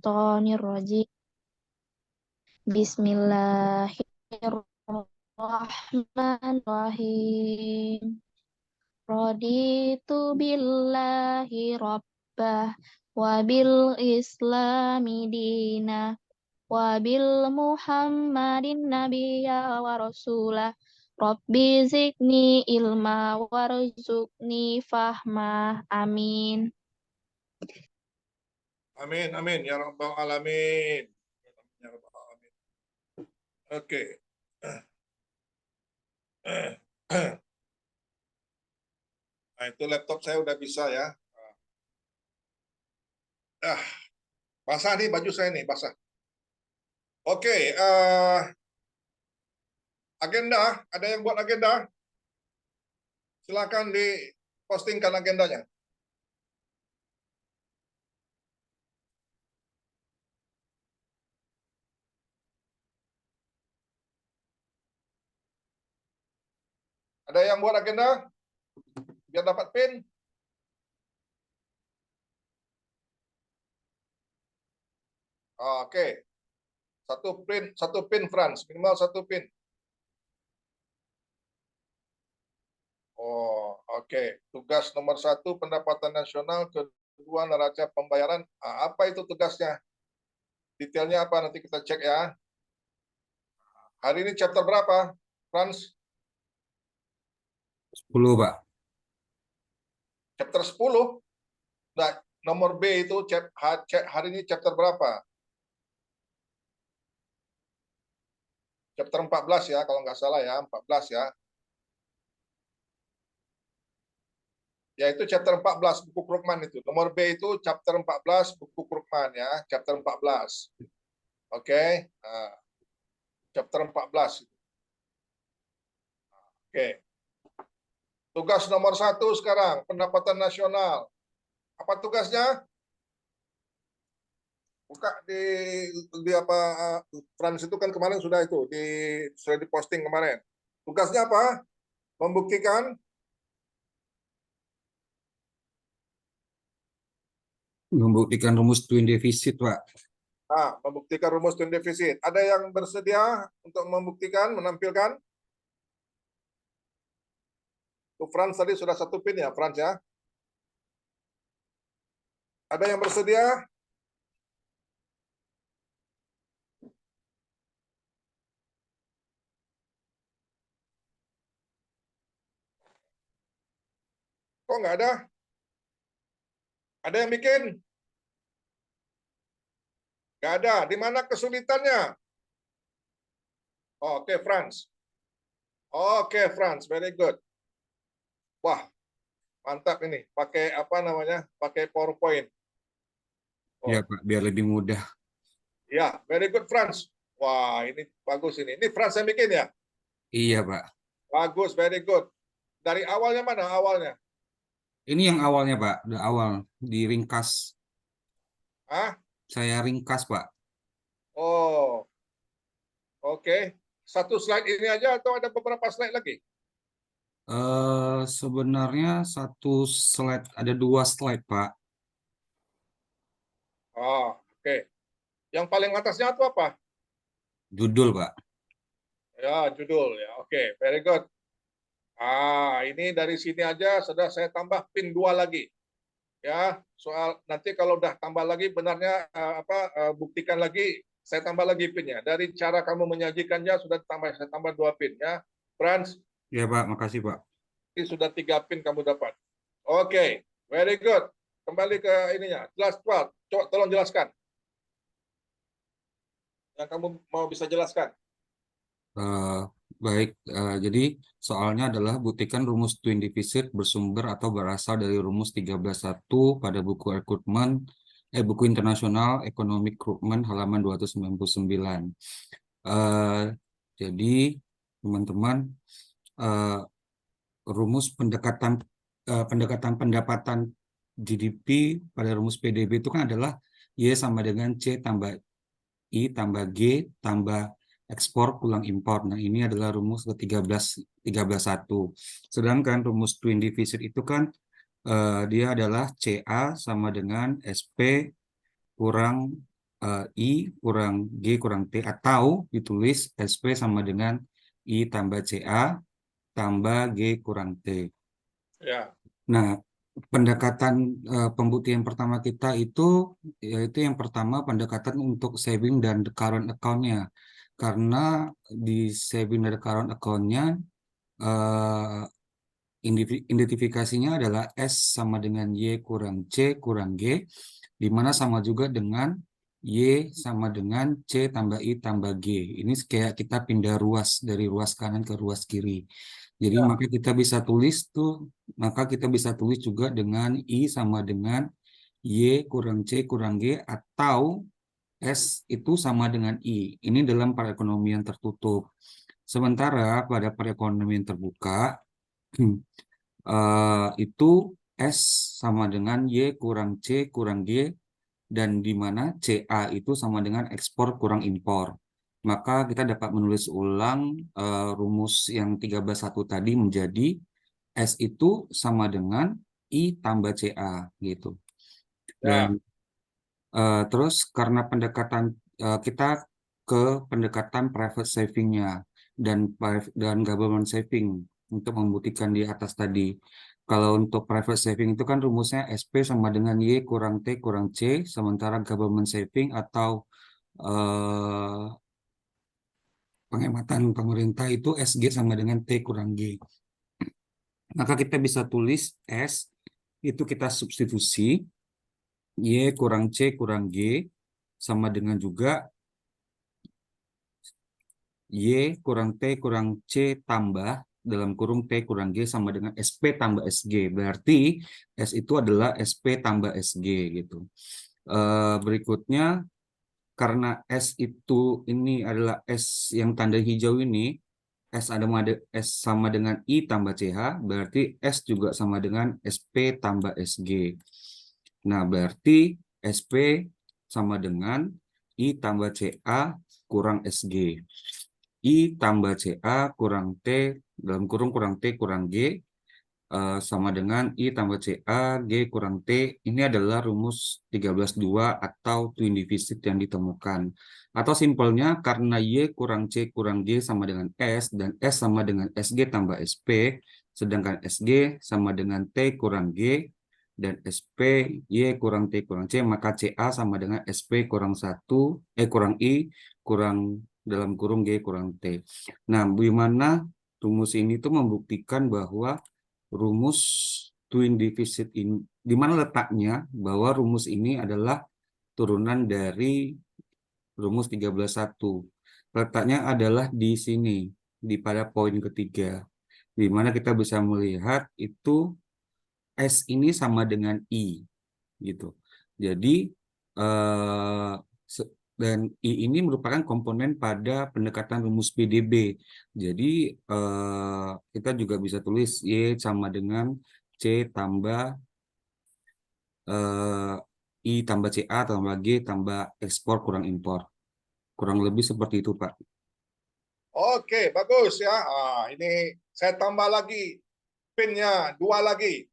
minasyaitonirrajim. Bismillahirrahmanirrahim. Raditu billahi rabbah wa bil islami dina wa bil muhammadin nabiyya wa rasulah. Rabbi zidni ilma warzuqni fahma. Amin. Amin, amin ya rabbal alamin. Ya rabbal alamin. Oke. Nah, itu laptop saya udah bisa ya. Basah nih baju saya nih, basah. Oke, agenda, ada yang buat agenda? Silakan dipostingkan agendanya. Ada yang buat agenda? Biar dapat pin. Oke. Satu pin Franz, minimal satu pin. Oh, oke. Tugas nomor 1 pendapatan nasional, kedua neraca pembayaran. Apa itu tugasnya? Detailnya apa nanti kita cek ya. Hari ini chapter berapa, Franz? 10, Pak. Chapter 10. Nah, nomor B itu hari ini chapter berapa? Chapter 14 ya, kalau nggak salah ya, 14 ya. Yaitu chapter 14 buku Krugman itu. Nomor B itu chapter 14 buku Krugman ya, chapter 14. Oke. Nah, chapter 14. Oke. Tugas nomor 1 sekarang, pendapatan nasional. Apa tugasnya? Buka di apa, Trans itu kan kemarin sudah itu sudah diposting kemarin. Tugasnya apa? Membuktikan rumus twin defisit, Pak. Membuktikan rumus twin defisit. Ada yang bersedia untuk membuktikan, menampilkan? Frans tadi sudah satu pin ya, Frans ya. Ada yang bersedia? Kok nggak ada? Ada yang bikin? Nggak ada. Di mana kesulitannya? Oke, Frans. Oke, Frans, very good. Wah, mantap ini. Pakai apa namanya? Pakai PowerPoint. Ya, Pak, biar lebih mudah. Ya, very good, Frans. Wah, ini bagus ini. Ini Frans yang bikin ya? Iya, Pak. Bagus, very good. Dari awalnya mana awalnya? Ini yang awalnya, Pak. Udah awal. Diringkas. Saya ringkas, Pak. Oh, oke. Satu slide ini aja atau ada beberapa slide lagi? Sebenarnya ada 2 slide, Pak. Oh, oke. Yang paling atasnya itu apa? Judul, Pak. Ya, judul ya. Oke, very good. Ini dari sini aja sudah saya tambah pin 2 lagi. Ya, soal nanti kalau udah tambah lagi benarnya buktikan lagi, saya tambah lagi pinnya. Dari cara kamu menyajikannya sudah saya tambah 2 pin ya. Frans. Ya, Pak, makasih, Pak. Ini sudah 3 pin kamu dapat. Oke, very good. Kembali ke ininya. Jelas, Pak. Coba tolong jelaskan. Yang kamu mau bisa jelaskan. Baik, jadi soalnya adalah buktikan rumus twin defisit bersumber atau berasal dari rumus 13.1 pada buku buku internasional Economic Krugman halaman 299. Jadi teman-teman, rumus pendekatan pendapatan GDP pada rumus PDB itu kan adalah Y sama dengan C tambah I tambah G tambah ekspor pulang impor. Nah, ini adalah rumus ke-13.1. Sedangkan rumus twin defisit itu kan dia adalah CA sama dengan SP kurang I kurang G kurang T, atau ditulis SP sama dengan I tambah CA tambah G kurang T. Ya. Nah, pendekatan pembuktian pertama kita itu yaitu yang pertama pendekatan untuk saving dan the current account-nya. Karena di saving dan the current account-nya eh, identifikasinya adalah S sama dengan Y kurang C kurang G, di mana sama juga dengan Y sama dengan C tambah I tambah G. Ini kayak kita pindah ruas dari ruas kanan ke ruas kiri. Jadi Ya. maka kita bisa tulis juga dengan I sama dengan Y kurang C kurang G, atau S itu sama dengan I. Ini dalam perekonomian tertutup. Sementara pada perekonomian terbuka, itu S sama dengan Y kurang C kurang G, dan di mana CA itu sama dengan ekspor kurang impor. Maka kita dapat menulis ulang rumus yang 13.1 tadi menjadi S itu sama dengan I tambah CA gitu. Dan Ya. terus karena pendekatan kita ke pendekatan private saving-nya dan government saving untuk membuktikan di atas tadi. Kalau untuk private saving itu kan rumusnya SP sama dengan Y kurang T kurang C, sementara government saving atau eh, penghematan pemerintah itu SG sama dengan T kurang G. Maka kita bisa tulis S itu kita substitusi Y kurang C kurang G sama dengan juga Y kurang T kurang C tambah dalam kurung T kurang G sama dengan SP tambah SG. Berarti S itu adalah SP tambah SG gitu. Berikutnya, karena S itu ini adalah S yang tanda hijau ini, S sama dengan I tambah CH, berarti S juga sama dengan SP tambah SG. Nah, berarti SP sama dengan I tambah CA kurang SG. I tambah CA kurang T dalam kurung kurang T kurang G sama dengan I tambah CA G kurang T. Ini adalah rumus 13.2 atau twin deficit yang ditemukan. Atau simpelnya karena Y kurang C kurang G sama dengan S dan S sama dengan SG tambah SP, sedangkan SG sama dengan T kurang G dan SP Y kurang T kurang C, maka CA sama dengan SP kurang 1 kurang I kurang dalam kurung G kurang T. Nah, bagaimana rumus ini tuh membuktikan bahwa rumus twin deficit ini, di mana letaknya bahwa rumus ini adalah turunan dari rumus 13.1. Letaknya adalah di sini, di pada poin ketiga, di mana kita bisa melihat itu S ini sama dengan I, gitu. Jadi, eh, dan I ini merupakan komponen pada pendekatan rumus PDB. Jadi kita juga bisa tulis Y sama dengan C tambah I tambah CA tambah G tambah ekspor kurang impor. Kurang lebih seperti itu, Pak. Oke, bagus ya. Ini saya tambah lagi pinnya 2 lagi.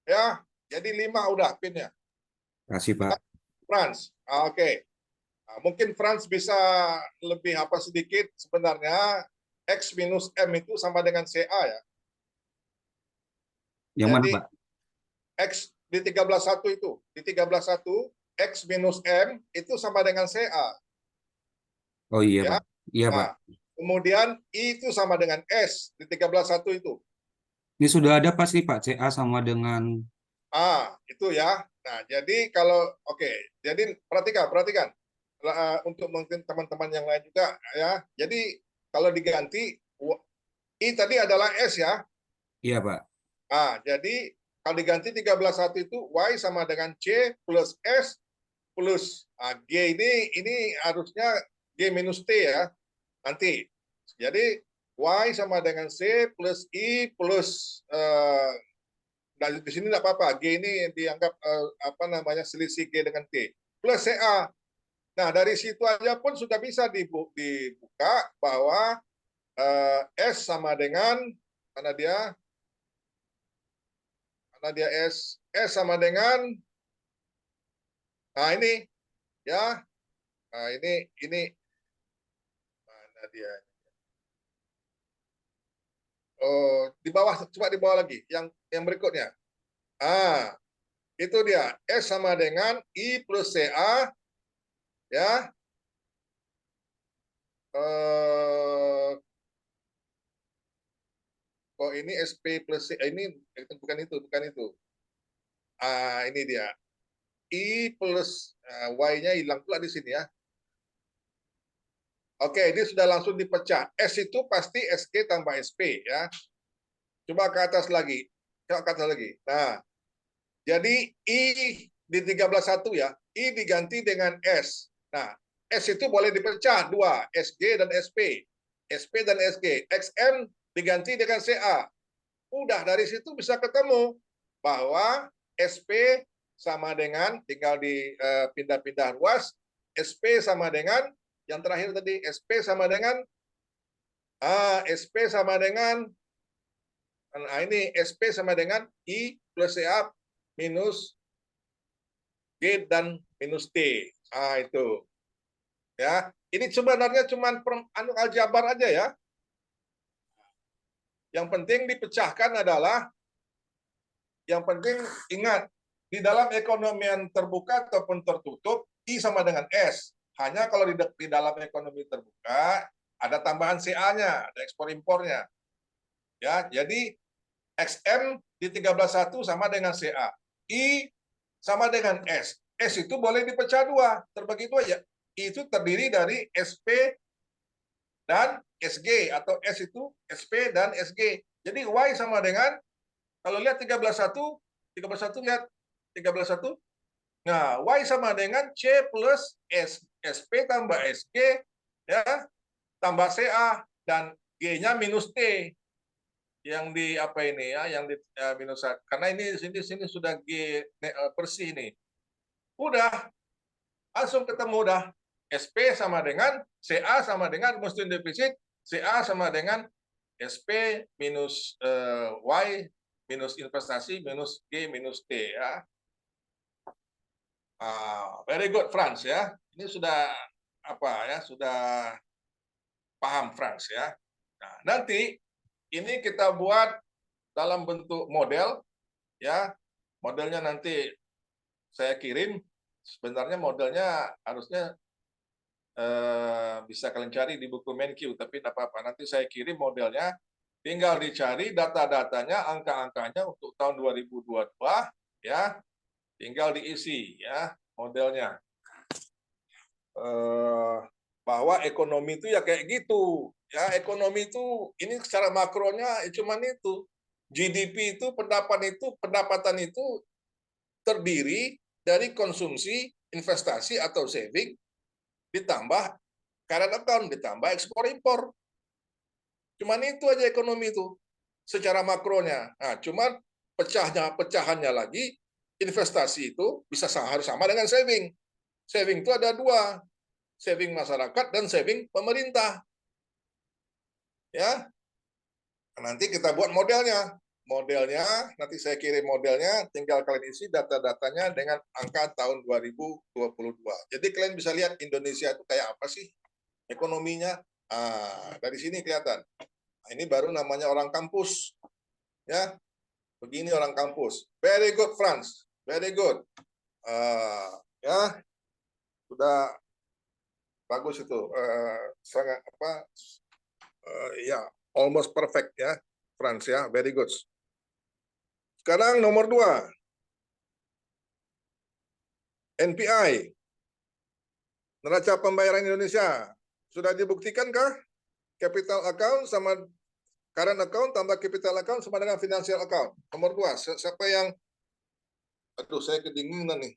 Ya, jadi 5 udah pinnya. Terima kasih, Pak. Franz. Oke. Mungkin Franz bisa lebih apa sedikit sebenarnya X minus M itu sama dengan CA ya. Yang mana, Jadi Pak? X di 13.1 itu, di 13.1 X minus M itu sama dengan CA. Oh iya, Ya. Pak. Iya, Pak. Nah, kemudian I itu sama dengan S di 13.1 itu. Ini sudah ada pasti, Pak. CA sama dengan... Itu ya. Nah, jadi kalau oke, jadi perhatikan. Untuk mungkin teman-teman yang lain juga ya. Jadi kalau diganti I tadi adalah S ya. Iya, Pak. Jadi kalau diganti 13.1 itu Y sama dengan C plus S plus G ini harusnya G minus T ya. Nanti. Jadi Y sama dengan C plus I plus nah, di sini tidak apa-apa. G ini dianggap apa namanya selisih G dengan T plus CA. Nah, dari situ aja pun sudah bisa dibuka bahwa S sama dengan karena dia S sama dengan nah ini ya Nah, ini mana dia? Oh, di bawah, coba di bawah lagi, yang berikutnya. Ah, itu dia. S sama dengan I plus CA, ya. Oh, ini SP plus C, ini bukan itu. Ah, ini dia. I plus Y-nya hilang pula di sini ya. Oke, ini sudah langsung dipecah. S itu pasti SG tambah SP ya. Coba ke atas lagi. Coba ke atas lagi. Nah, jadi I di 13.1 ya. I diganti dengan S. Nah, S itu boleh dipecah dua, SG dan SP. SP dan SG. XM diganti dengan CA. Udah dari situ bisa ketemu bahwa SP sama dengan, tinggal dipindah-pindah ruas, SP sama dengan yang terakhir tadi, SP sama dengan ini SP sama dengan I plus CA minus G dan minus T. Itu ya. Ini sebenarnya cuma aljabar aja ya. Yang penting dipecahkan adalah, yang penting ingat, di dalam ekonomi yang terbuka ataupun tertutup, I sama dengan S. Hanya kalau di dalam ekonomi terbuka, ada tambahan CA-nya, ada ekspor impornya. Ya, jadi XM di 13.1 sama dengan CA. I sama dengan S. S itu boleh dipecah dua, terbagi dua ya. I itu terdiri dari SP dan SG, atau S itu SP dan SG. Jadi Y sama dengan, kalau lihat 13.1 lihat 13.1. Nah, Y sama dengan C plus SP tambah SG, ya, tambah CA, dan G-nya minus T. Yang di apa ini ya, yang di minus 1. Karena ini sini sudah G bersih nih. Udah, langsung ketemu dah. SP sama dengan CA sama dengan mesti defisit, CA sama dengan SP minus Y minus investasi minus G minus T ya. Very good Franz ya. Ini sudah apa ya, sudah paham Franz ya. Nah, nanti ini kita buat dalam bentuk model ya. Modelnya nanti saya kirim. Sebenarnya modelnya harusnya bisa kalian cari di buku MenQ, tapi tidak apa-apa. Nanti saya kirim modelnya, tinggal dicari data-datanya, angka-angkanya untuk tahun 2022 ya, tinggal diisi ya modelnya. Bahwa ekonomi itu ya kayak gitu ya, ekonomi itu ini secara makronya cuman itu, GDP itu pendapatan itu terdiri dari konsumsi, investasi atau saving, ditambah current account, ditambah ekspor impor. Cuman itu aja ekonomi itu secara makronya. Nah, cuman pecahannya lagi, investasi itu harus sama dengan saving. Saving itu ada dua, saving masyarakat dan saving pemerintah. Ya, nanti kita buat modelnya. Modelnya nanti saya kirim modelnya, tinggal kalian isi data-datanya dengan angka tahun 2022. Jadi kalian bisa lihat Indonesia itu kayak apa sih ekonominya. Dari sini kelihatan. Nah, ini baru namanya orang kampus. Ya, begini orang kampus. Very good Franz, very good. Ya, sudah bagus itu. Sangat apa? Ya, almost perfect ya, Franz ya, very good. Sekarang nomor 2, NPI, neraca pembayaran Indonesia. Sudah dibuktikan capital account sama current account tambah capital account sama dengan financial account. Nomor 2, siapa yang, aduh saya kedinginan nih.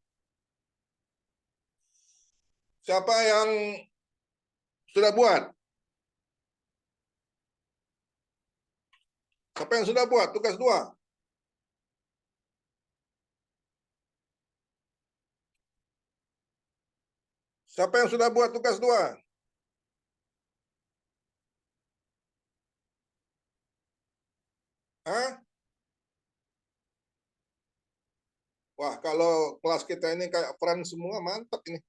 Siapa yang sudah buat? Siapa yang sudah buat tugas 2? Siapa yang sudah buat tugas 2? Hah? Wah, kalau kelas kita ini kayak friend semua, mantap ini.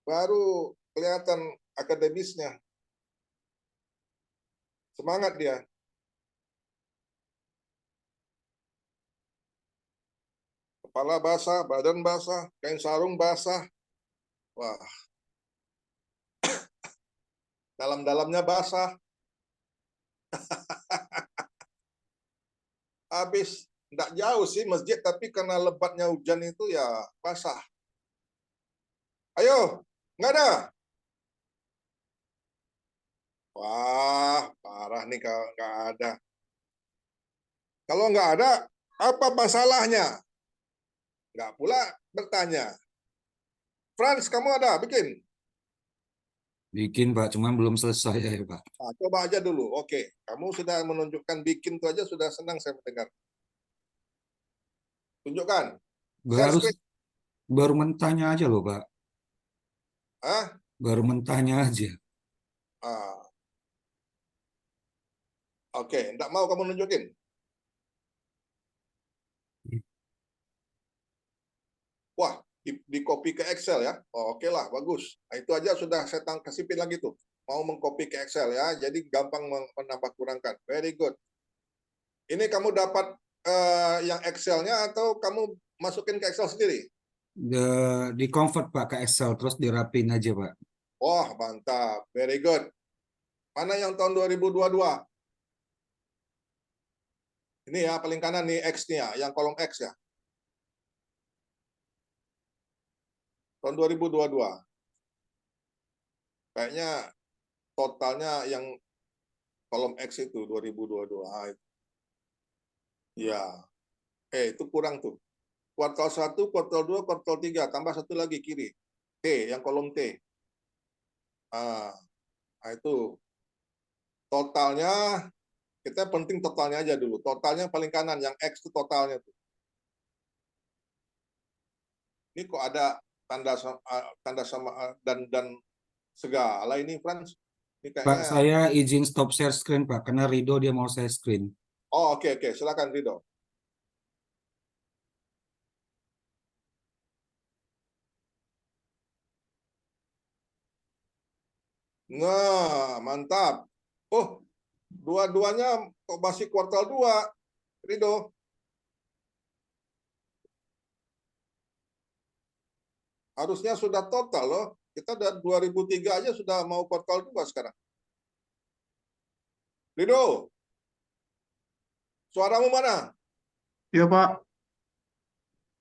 baru kelihatan akademisnya. Semangat dia. Kepala basah, badan basah, kain sarung basah. Wah, dalam-dalamnya basah. Habis, tidak jauh sih masjid, tapi karena lebatnya hujan itu ya basah. Ayo, nggak ada. Wah, parah nih kalau nggak ada. Kalau nggak ada, apa masalahnya? Nggak pula bertanya. Franz, kamu ada bikin? Bikin, Pak, cuman belum selesai ya, Pak. Nah, coba aja dulu. Oke, kamu sudah menunjukkan bikin itu aja sudah senang saya mendengar. Tunjukkan. Share Baru screen. baru mentahnya aja loh, Pak. Hah? Baru mentahnya aja. Ah, oke, enggak mau kamu nunjukin. Wah, di copy ke Excel ya. Oh, oke lah, bagus. Nah, itu aja sudah saya kasipin lagi tuh. Mau mengcopy ke Excel ya, jadi gampang menambah kurangkan. Very good. Ini kamu dapat yang Excel-nya atau kamu masukin ke Excel sendiri? Di convert, Pak, ke Excel, terus dirapin aja, Pak. Wah, mantap. Very good. Mana yang tahun 2022? Ini ya, paling kanan nih X-nya, yang kolom X ya. Tahun 2022. Kayaknya totalnya yang kolom X itu 2022. Ya, itu kurang tuh. Kuartal 1, kuartal 2, kuartal 3, tambah satu lagi kiri. T, yang kolom T. Nah, itu totalnya, kita penting totalnya aja dulu. Totalnya paling kanan, yang X itu totalnya tuh. Ini kok ada tanda sama dan segala ini, Frans? Ini Pak, kayaknya. saya izin stop share screen, Pak, karena Rido dia mau share screen. Oh, oke, silakan Rido. Nah, mantap. Oh, dua-duanya kok masih kuartal 2, Rido. Harusnya sudah total loh. Kita udah 2003 aja sudah mau kuartal 2 sekarang. Rido, suaramu mana? Iya, Pak.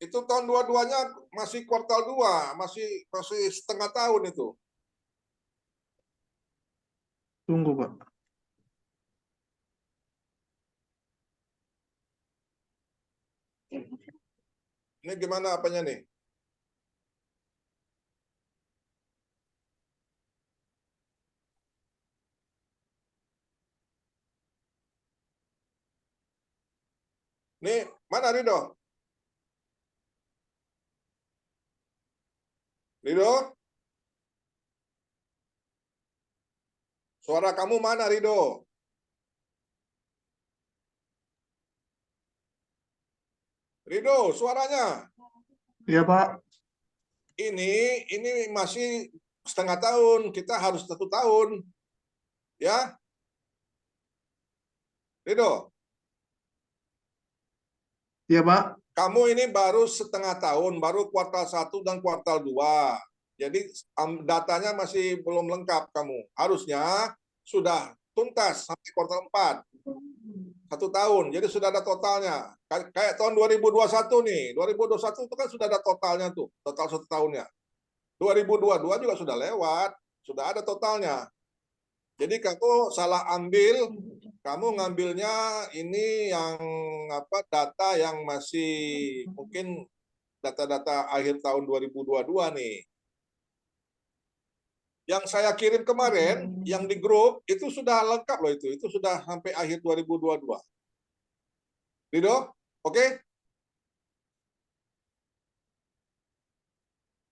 Itu tahun 22-nya masih kuartal 2, masih setengah tahun itu. Tunggu, Pak. Ini gimana apanya nih? Nih, mana Rido? Rido? Suara kamu mana, Rido? Rido, suaranya. Iya, Pak. Ini masih setengah tahun. Kita harus 1 tahun. Ya, Rido. Iya, Pak. Kamu ini baru setengah tahun, baru kuartal 1 dan kuartal 2. Jadi datanya masih belum lengkap kamu. Harusnya sudah tuntas sampai kuartal 4. 1 tahun, jadi sudah ada totalnya. Kayak tahun 2021 nih. 2021 itu kan sudah ada totalnya tuh, total 1 tahunnya. 2022 juga sudah lewat, sudah ada totalnya. Jadi kamu salah ambil, kamu ngambilnya ini yang data yang masih mungkin data-data akhir tahun 2022 nih. Yang saya kirim kemarin, yang di grup itu sudah lengkap loh itu sudah sampai akhir 2022. Rido, oke?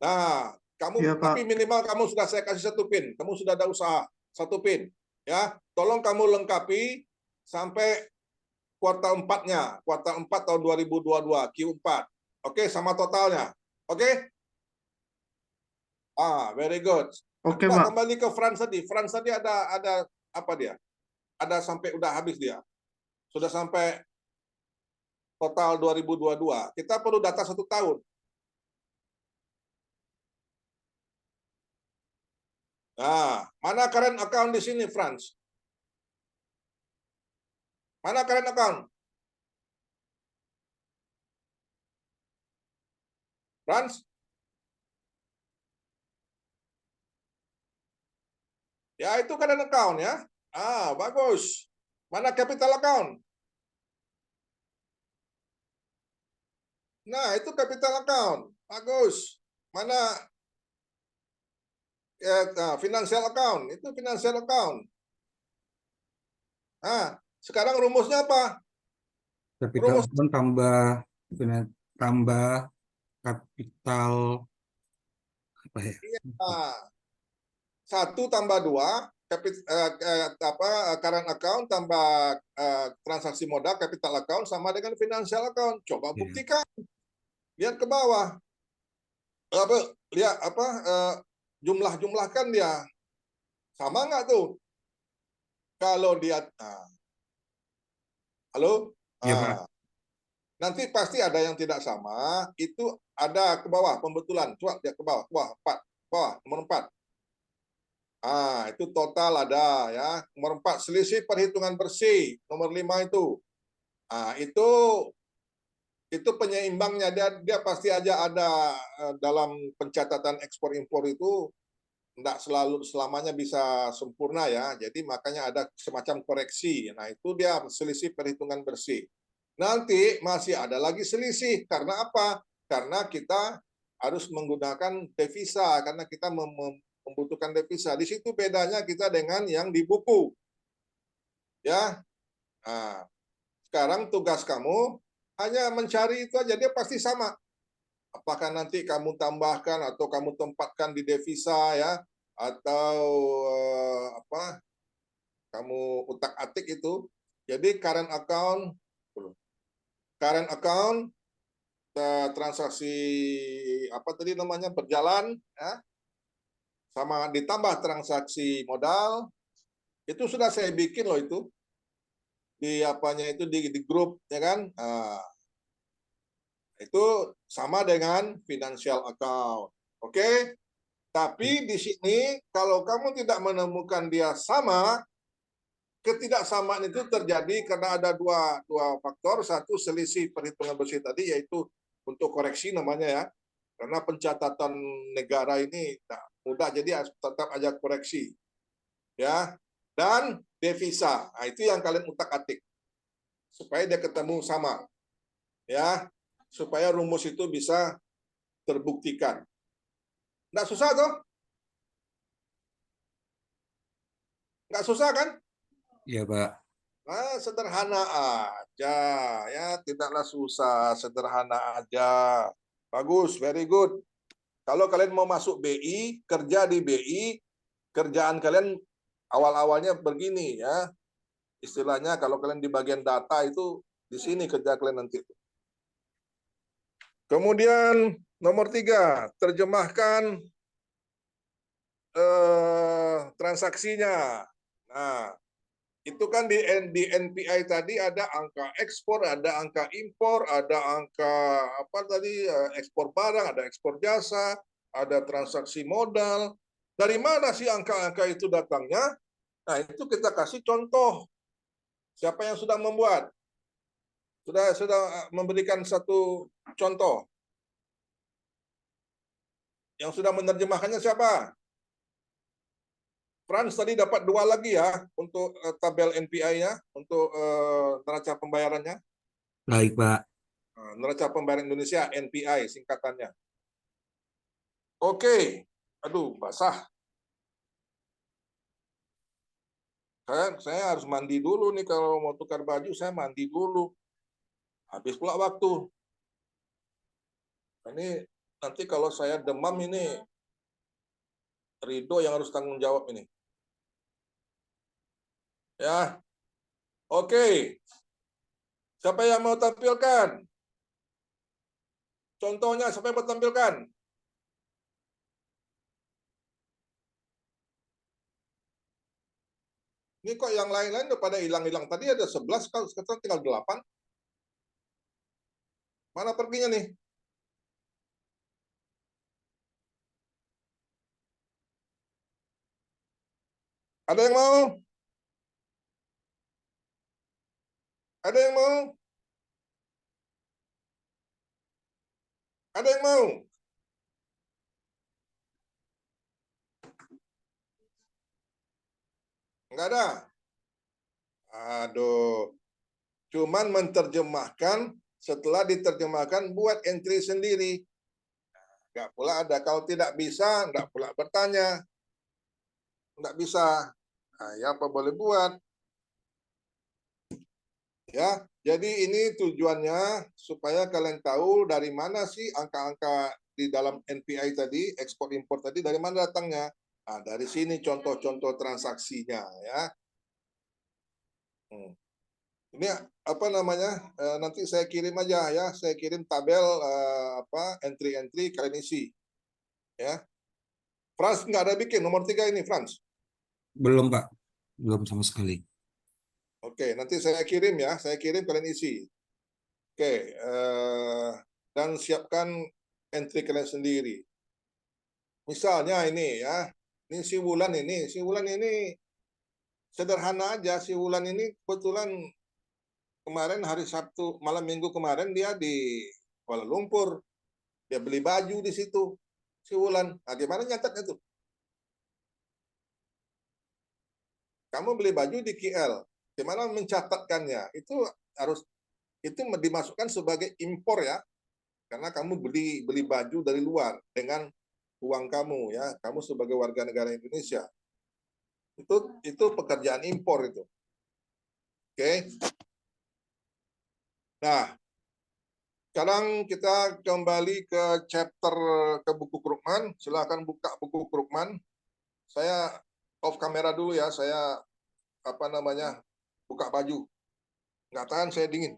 Nah, kamu Iya, Pak. tapi minimal kamu sudah saya kasih 1 pin, kamu sudah ada usaha 1 pin, ya. Tolong kamu lengkapi sampai kuartal 4-nya, kuartal 4 tahun 2022, Q4. Oke, sama totalnya. Oke? Very good. Oke, Coba Pak. kembali ke Frans tadi. Frans tadi ada apa dia? Ada sampai udah habis dia. Sudah sampai total 2022. Kita perlu data 1 tahun. Nah, mana current account di sini, Frans? Mana current account? Frans? Ya, itu current account ya. Bagus. Mana capital account? Nah, itu capital account. Bagus. Mana financial account? Itu financial account. Nah, sekarang rumusnya apa? Capital Rumus account tambah kapital apa ya? 1 tambah 2, current account tambah transaksi modal, capital account sama dengan financial account. Coba Ya. buktikan. Lihat ke bawah. Lihat jumlah-jumlahkan dia. Sama nggak tuh? Kalau dia halo? Ya, Pak. Nanti pasti ada yang tidak sama. Itu ada ke bawah pembetulan. Coba lihat ke bawah. Wah, 4. Bawah, nomor 4. Itu total ada ya. Nomor 4, selisih perhitungan bersih. Nomor 5 itu. Itu penyeimbangnya. Dia pasti aja ada dalam pencatatan ekspor impor itu tidak selamanya bisa sempurna ya. Jadi makanya ada semacam koreksi. Nah, itu dia selisih perhitungan bersih. Nanti masih ada lagi selisih. Karena apa? Karena kita harus menggunakan devisa karena kita membutuhkan devisa. Di situ bedanya kita dengan yang di buku. Ya. Nah, sekarang tugas kamu hanya mencari itu aja, dia pasti sama. Apakah nanti kamu tambahkan atau kamu tempatkan di devisa ya, atau kamu utak-atik itu. Jadi current account transaksi apa tadi namanya berjalan ya, sama ditambah transaksi modal itu sudah saya bikin loh itu di apanya itu di grup ya kan. Itu sama dengan financial account. Oke? Tapi di sini kalau kamu tidak menemukan dia sama, ketidaksamaan itu terjadi karena ada dua faktor. Satu, selisih perhitungan bersih tadi, yaitu untuk koreksi namanya ya. Karena pencatatan negara ini tak mudah, jadi tetap aja koreksi. Ya. Dan devisa. Nah, itu yang kalian utak-atik. Supaya dia ketemu sama. Ya. Supaya rumus itu bisa terbuktikan. Nggak susah toh? Nggak susah kan? Iya, Pak. Sederhana aja, ya tidaklah susah, sederhana aja. Bagus, very good. Kalau kalian mau masuk BI, kerja di BI, kerjaan kalian awal-awalnya begini ya. Istilahnya kalau kalian di bagian data itu, di sini kerja kalian nanti. Kemudian nomor 3, terjemahkan transaksinya. Nah, itu kan di NPI tadi ada angka ekspor, ada angka impor, ada angka apa tadi ekspor barang, ada ekspor jasa, ada transaksi modal. Dari mana sih angka-angka itu datangnya? Nah, itu kita kasih contoh. Siapa yang sudah membuat? Sudah memberikan satu contoh. Yang sudah menerjemahkannya siapa? Frans tadi dapat 2 lagi ya untuk tabel NPI-nya, untuk neraca pembayarannya. Baik, Pak. Neraca Pembayaran Indonesia, NPI singkatannya. Oke. Aduh, basah. Saya harus mandi dulu nih kalau mau tukar baju, saya mandi dulu. Habis pula waktu. Ini nanti kalau saya demam ini Ridho yang harus tanggung jawab ini. Ya. Oke. Siapa yang mau tampilkan? Contohnya siapa yang mau tampilkan? Ini kok yang lain-lain udah pada hilang-hilang. Tadi ada 11, sekarang tinggal 8. Mana perginya nih? Ada yang mau? Ada yang mau? Ada yang mau? Enggak ada. Aduh. Cuman menerjemahkan, setelah diterjemahkan buat entry sendiri. Enggak pula ada. Kalau tidak bisa, enggak pula bertanya. Enggak bisa. Nah, ya apa boleh buat? Ya, jadi ini tujuannya supaya kalian tahu dari mana sih angka-angka di dalam NPI tadi, ekspor impor tadi dari mana datangnya. Nah, dari sini contoh-contoh transaksinya ya. Hmm. Ini apa namanya? Nanti saya kirim aja ya, saya kirim tabel apa entry-entry kalian isi ya. Frans nggak ada bikin nomor 3 ini Frans. Belum, Pak. Belum sama sekali. Oke, nanti saya kirim ya, saya kirim kalian isi. Oke, dan siapkan entry kalian sendiri. Misalnya ini ya, ini si Wulan ini sederhana aja. Si Wulan ini kebetulan kemarin hari Sabtu malam minggu kemarin dia di Kuala Lumpur, dia beli baju di situ si Wulan. Nah, gimana nyatetnya tuh? Kamu beli baju di KL, gimana mencatatkannya? Itu dimasukkan sebagai impor ya, karena kamu beli baju dari luar dengan uang kamu ya, kamu sebagai warga negara Indonesia. Itu pekerjaan impor itu. Oke. Nah, sekarang kita kembali ke chapter ke buku Krugman. Silakan buka buku Krugman. Saya off kamera dulu ya. Saya apa namanya buka baju. Nggak tahan saya dingin.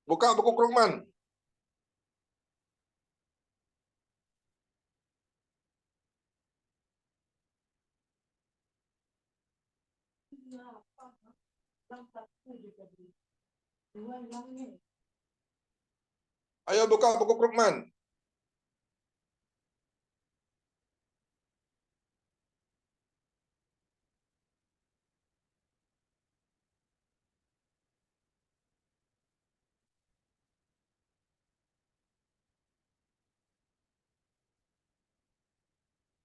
Buka buku Krugman. Ayo buka buku Krugman.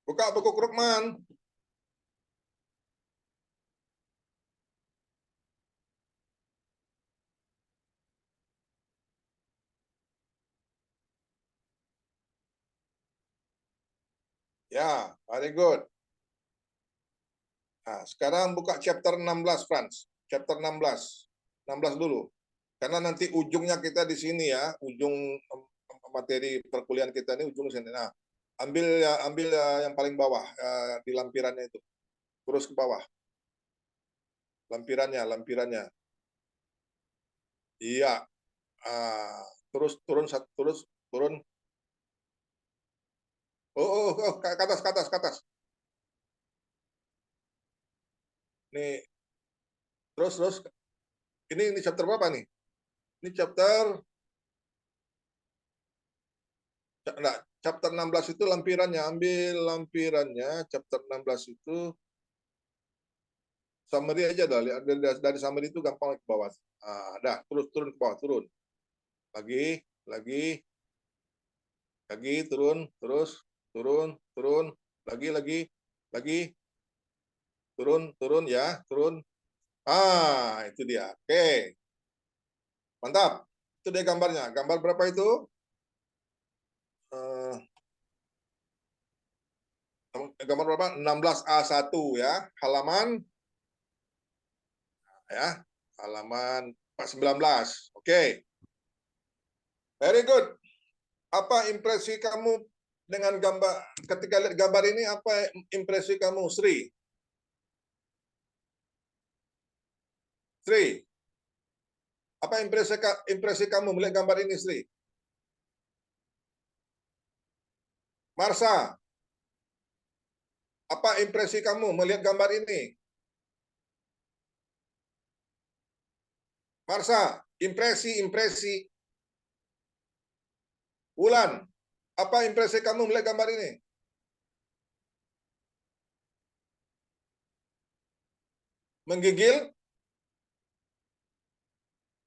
Buka buku Krugman. Ya, very good. Nah, sekarang buka chapter 16, Frans. Chapter 16. 16 dulu. Karena nanti ujungnya kita di sini ya, ujung materi perkuliahan kita ini ujung sini. Nah, ambil yang paling bawah di lampirannya itu. Terus ke bawah. Lampirannya. Iya. Terus turun. Oh, ke atas. Nih, terus. Ini chapter berapa nih? Ini chapter 16 itu lampirannya. Ambil lampirannya, chapter 16 itu summary aja dari summary itu gampang ke bawah. Dah, terus turun ke bawah, turun. Lagi, turun, terus turun, lagi, turun ya, turun. Itu dia. Oke. Mantap. Itu dia gambarnya. Gambar berapa itu? Gambar berapa? 16A1 ya. Halaman ya. Halaman 19. Oke. Very good. Apa impresi kamu dengan gambar ketika lihat gambar ini, apa impresi kamu, Sri? Sri, apa impresi kamu melihat gambar ini, Sri? Marsha, apa impresi kamu melihat gambar ini? Marsha, impresi. Wulan, apa impresi kamu melihat gambar ini? Menggigil?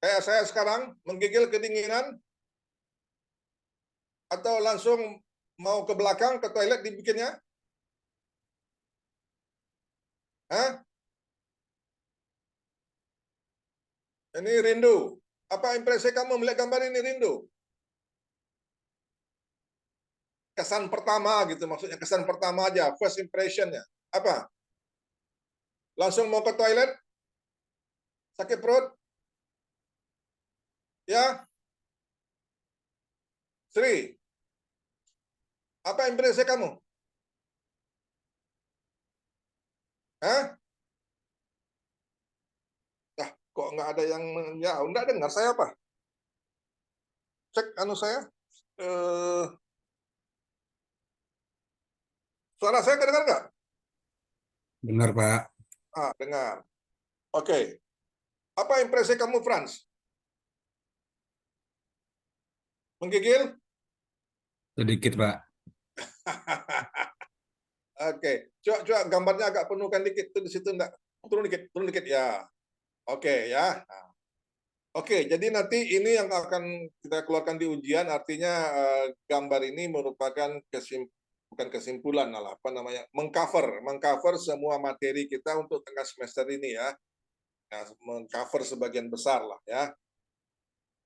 Kayak saya sekarang, menggigil kedinginan? Atau langsung mau ke belakang, ke toilet dibikinnya? Hah? Ini rindu. Apa impresi kamu melihat gambar ini, rindu? Kesan pertama gitu, maksudnya kesan pertama aja, first impression-nya. Apa? Langsung mau ke toilet? Sakit perut? Ya? Sri, apa impresi kamu? Hah? Kok nggak ada yang ya nggak dengar saya apa? Cek anu saya. Suara saya kedengar nggak? Benar, Pak. Dengar. Oke. Apa impresi kamu, Franz? Menggigil? Sedikit, Pak. Oke. Coba gambarnya agak penuhkan dikit tuh di situ enggak? Turun dikit ya. Oke ya. Nah. Oke, jadi nanti ini yang akan kita keluarkan di ujian, artinya gambar ini merupakan bukan kesimpulan, apa namanya, mengcover semua materi kita untuk tengah semester ini ya. Nah, mengcover sebagian besar lah ya.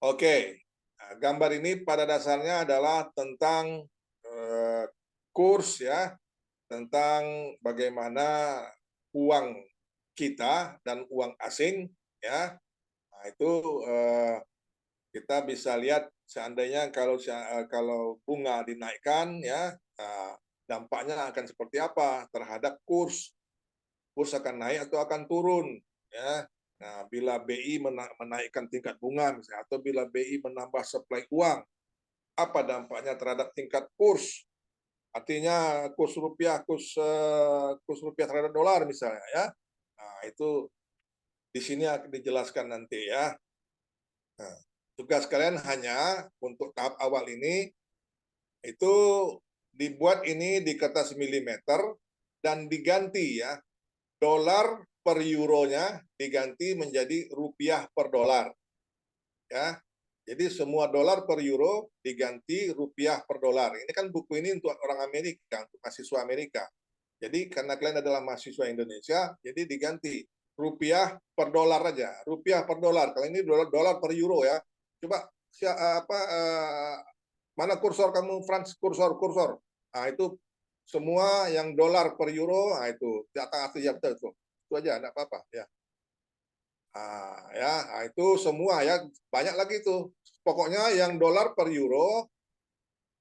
Oke, nah, gambar ini pada dasarnya adalah tentang kurs ya, tentang bagaimana uang kita dan uang asing ya. Nah, itu kita bisa lihat seandainya kalau bunga dinaikkan ya, dampaknya akan seperti apa terhadap kurs. Kurs akan naik atau akan turun ya. Nah, bila BI menaikkan tingkat bunga misalnya, atau bila BI menambah suplai uang, apa dampaknya terhadap tingkat kurs? Artinya kurs rupiah terhadap dolar misalnya ya. Nah, itu di sini akan dijelaskan nanti ya. Nah, tugas kalian hanya untuk tahap awal ini itu dibuat ini di kertas milimeter dan diganti ya, dolar per euronya diganti menjadi rupiah per dolar ya. Jadi semua dolar per euro diganti rupiah per dolar. Ini kan buku ini untuk orang Amerika, untuk mahasiswa Amerika. Jadi karena kalian adalah mahasiswa Indonesia, jadi diganti rupiah per dolar aja, rupiah per dolar. Kalau ini dolar per euro ya. Coba mana kursor kamu, Franz? Kursor. Nah, itu semua yang dolar per euro, nah itu di atas ya, betul itu. Itu aja, enggak apa-apa ya. Nah, itu semua ya, banyak lagi itu. Pokoknya yang dolar per euro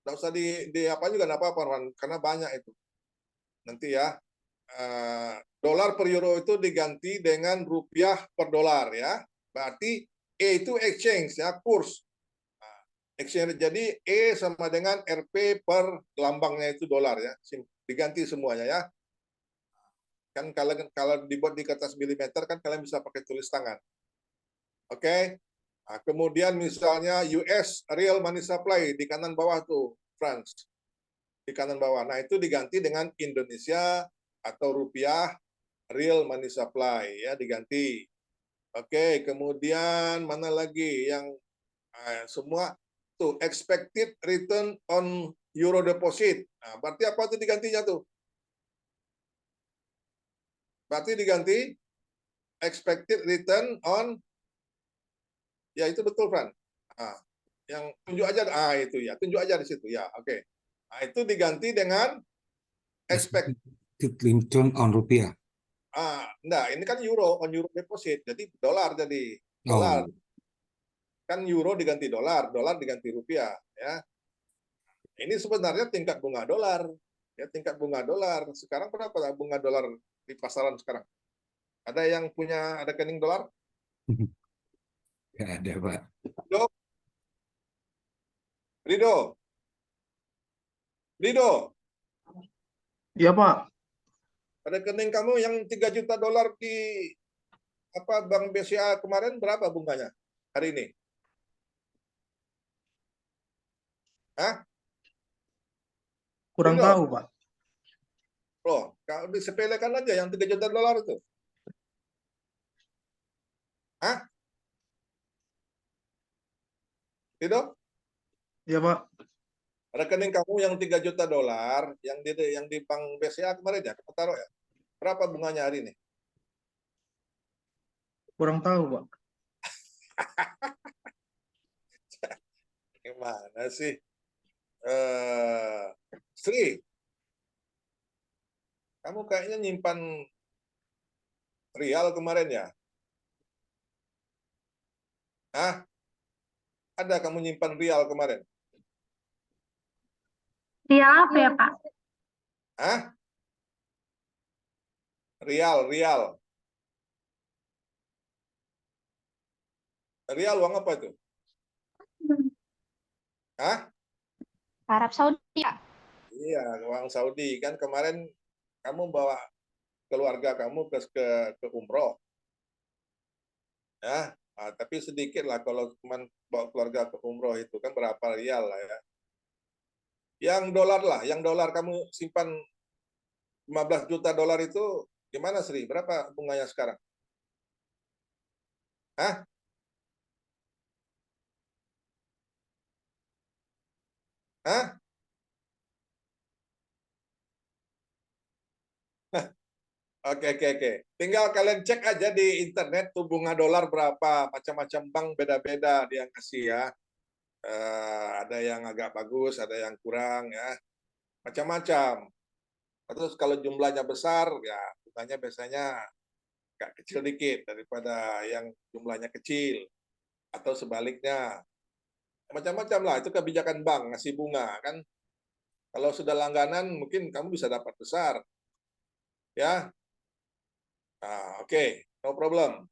nggak usah di apa juga nggak apa-apa, karena banyak itu. Nanti ya, dolar per euro itu diganti dengan rupiah per dolar ya. Berarti E itu exchange ya, kurs. Exchange, jadi E sama dengan RP per lambangnya itu dolar ya. Diganti semuanya ya. Kan kalau dibuat di kertas milimeter kan kalian bisa pakai tulis tangan. Oke. Nah, kemudian misalnya US real money supply di kanan bawah tuh, France. Di kanan bawah. Nah, itu diganti dengan Indonesia atau rupiah real money supply ya, diganti. Oke, kemudian mana lagi yang semua tuh expected return on euro deposit. Nah, berarti apa tuh digantinya tuh? Berarti diganti expected return on, ya itu betul, Fran. Nah, yang tunjuk aja, itu ya, tunjuk aja di situ ya, oke. Nah, itu diganti dengan expected return on rupiah. Enggak, ini kan euro, on euro deposit, jadi dolar jadi dolar. Kan euro diganti dolar, dolar diganti rupiah, ya. Ini sebenarnya tingkat bunga dolar, ya tingkat bunga dolar. Sekarang berapa bunga dolar di pasaran sekarang? Ada yang punya ada rekening dolar? Nggak ada, Pak. Rido, Iya, Pak. Rekening kamu yang 3 juta dolar di Bank BCA kemarin berapa bunganya hari ini? Hah? Kurang Bingo. tahu, Pak. Loh, kalau disepelekan aja yang 3 juta dolar itu. Hah? Tidak? Iya, Pak. Rekening kamu yang 3 juta dolar yang di Bank BCA kemarin ya, kamu taruh ya. Berapa bunganya hari ini? Kurang tahu, Pak. Gimana sih? Sri, kamu kayaknya nyimpan rial kemarin ya? Hah? Ada kamu nyimpan rial kemarin? Rial apa ya, Pak? Hah? Rial, rial. Rial uang apa itu? Hah? Arab Saudi, Pak. Iya, uang Saudi. Kan kemarin kamu bawa keluarga kamu ke umroh. Ya, tapi sedikit lah kalau cuma bawa keluarga ke umroh itu kan berapa rial lah ya. Yang dolar lah, yang dolar kamu simpan 15 juta dolar itu gimana Sri? Berapa bunganya sekarang? Hah? Hah? Oke, oke, oke. Tinggal kalian cek aja di internet tuh bunga dolar berapa. Macam-macam bank beda-beda dia kasih ya. Ada yang agak bagus, ada yang kurang ya. Macam-macam. Terus kalau jumlahnya besar, ya bunganya biasanya agak kecil dikit daripada yang jumlahnya kecil. Atau sebaliknya. Macam-macam lah, itu kebijakan bank, ngasih bunga kan. Kalau sudah langganan, mungkin kamu bisa dapat besar. Ya, oke, no problem.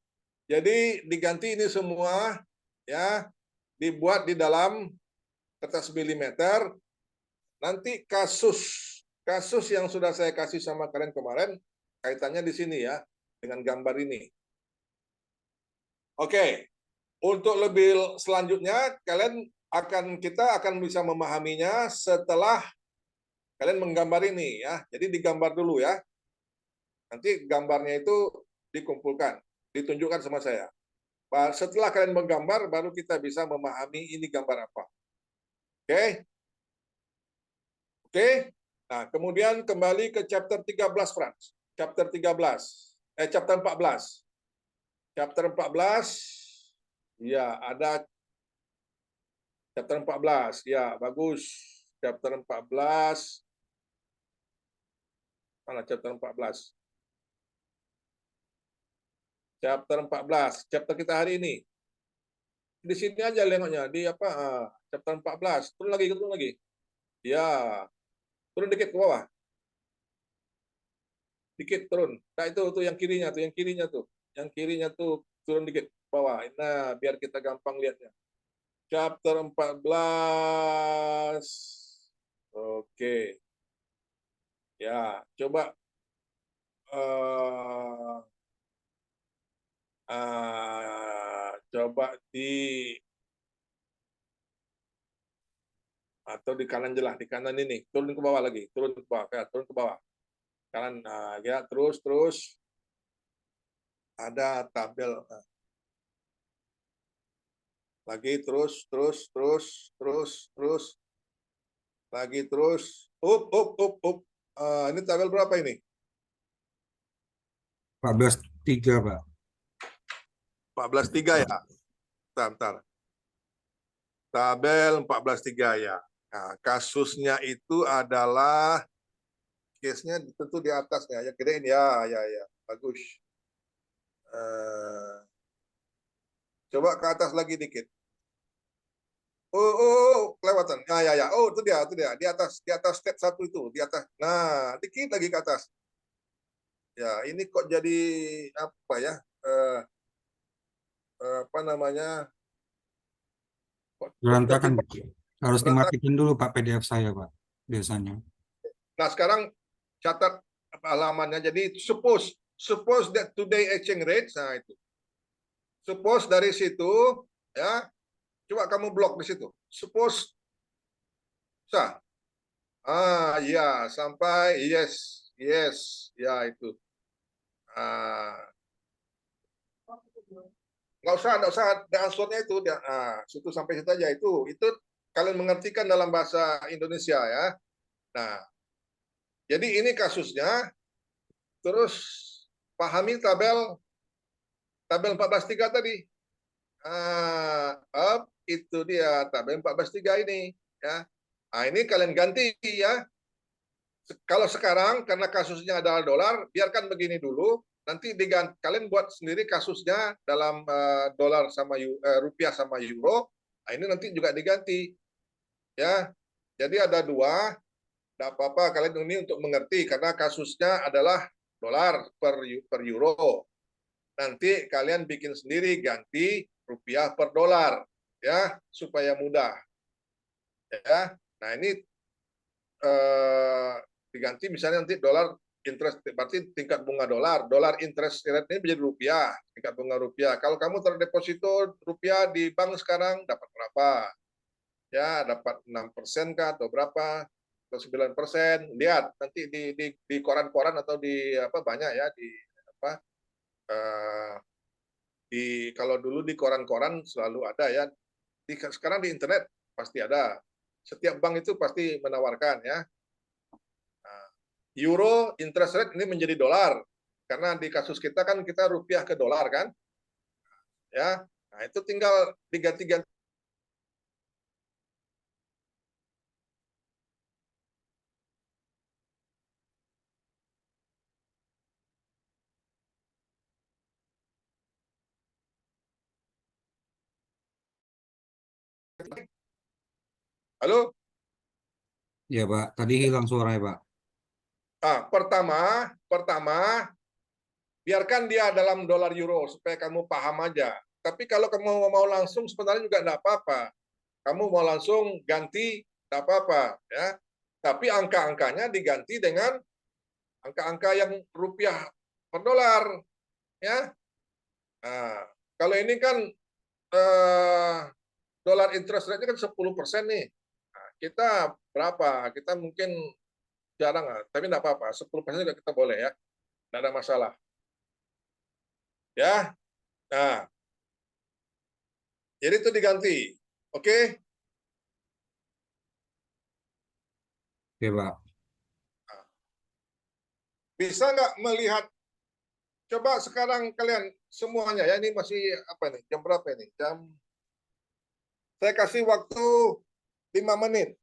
Jadi diganti ini semua, ya, dibuat di dalam kertas milimeter. Nanti kasus yang sudah saya kasih sama kalian kemarin, kaitannya di sini ya, dengan gambar ini. Oke, untuk lebih selanjutnya, kita akan bisa memahaminya setelah kalian menggambar ini ya. Jadi digambar dulu ya. Nanti gambarnya itu dikumpulkan, ditunjukkan sama saya. Setelah kalian menggambar, baru kita bisa memahami ini gambar apa. Oke? Oke? Nah, kemudian kembali ke chapter 13, Frans. Chapter 13. Chapter 14. Chapter 14. Ya, ada chapter 14. Ya, bagus. Chapter 14. Mana chapter 14? Chapter 14. Chapter kita hari ini. Di sini aja lengoknya. Di chapter 14. Turun lagi. Ya. Turun dikit ke bawah. Dikit turun. Nah, itu yang kirinya tuh, Yang kirinya tuh turun dikit ke bawah. Nah, biar kita gampang lihatnya. Chapter 14. Oke. Ya, coba coba atau di kanan jelas, di kanan ini. Turun ke bawah lagi, turun ke bawah, ya, turun ke bawah. Kanan, ya, terus ada tabel. Lagi terus. Lagi terus. Up. Ini tabel berapa ini? 14.3, Pak. 14.3 ya? Bentar. Tabel 14.3 ya. Nah, kasusnya itu adalah case-nya tentu di atasnya. Ya, gedein ya. Bagus. Coba ke atas lagi dikit. Kelewatan. Ya. Oh, itu dia. Di atas step 1 itu, di atas. Nah, dikit lagi ke atas. Ya, ini kok jadi apa ya? Apa namanya? Berantakan, Pak. Harus dimatikan dulu, Pak, PDF saya, Pak. Biasanya. Nah, sekarang catat halamannya. Jadi suppose that today exchange rate, nah itu. Suppose dari situ, ya, coba kamu blok di situ. Suppose, sah. Ya, sampai yes, ya itu. Nggak usah answernya itu, situ sampai situ aja itu kalian mengertikan dalam bahasa Indonesia ya. Nah, jadi ini kasusnya, terus pahami tabel 14.3 tadi. Itu dia tabel 14.3 ini ya. Nah, ini kalian ganti ya. Kalau sekarang karena kasusnya adalah dolar, biarkan begini dulu. Nanti kalian buat sendiri kasusnya dalam dolar sama rupiah sama euro. Nah, ini nanti juga diganti ya. Jadi ada dua. Tidak apa-apa kalian ini untuk mengerti karena kasusnya adalah dolar per euro. Nanti kalian bikin sendiri ganti rupiah per dolar ya supaya mudah ya. Nah ini diganti misalnya nanti dolar interest, berarti tingkat bunga dolar interest rate ini menjadi rupiah, tingkat bunga rupiah. Kalau kamu terdeposito rupiah di bank sekarang dapat berapa? Ya, dapat 6% kah atau berapa? Atau 9%? Lihat nanti di koran-koran atau di apa banyak ya di apa kalau dulu di koran-koran selalu ada ya. Sekarang di internet pasti ada. Setiap bank itu pasti menawarkan ya. Euro interest rate ini menjadi dolar karena di kasus kita kan kita rupiah ke dolar kan ya. Nah itu tinggal diganti-ganti. Halo. Ya Pak, tadi hilang suaranya Pak. Pertama biarkan dia dalam dolar euro supaya kamu paham aja. Tapi kalau kamu mau langsung sebenarnya juga tidak apa-apa. Kamu mau langsung ganti tidak apa-apa ya. Tapi angka-angkanya diganti dengan angka-angka yang rupiah per dolar ya. Nah, kalau ini kan dolar interest rate-nya kan 10% nih. Nah, kita berapa? Kita mungkin jarang, tapi tidak apa-apa. 10% juga kita boleh ya. Tidak ada masalah. Ya. Nah, jadi itu diganti. Oke? Oke Pak. Bisa nggak melihat, coba sekarang kalian semuanya ya, ini masih apa nih, jam berapa ini? Saya kasih waktu 5 menit.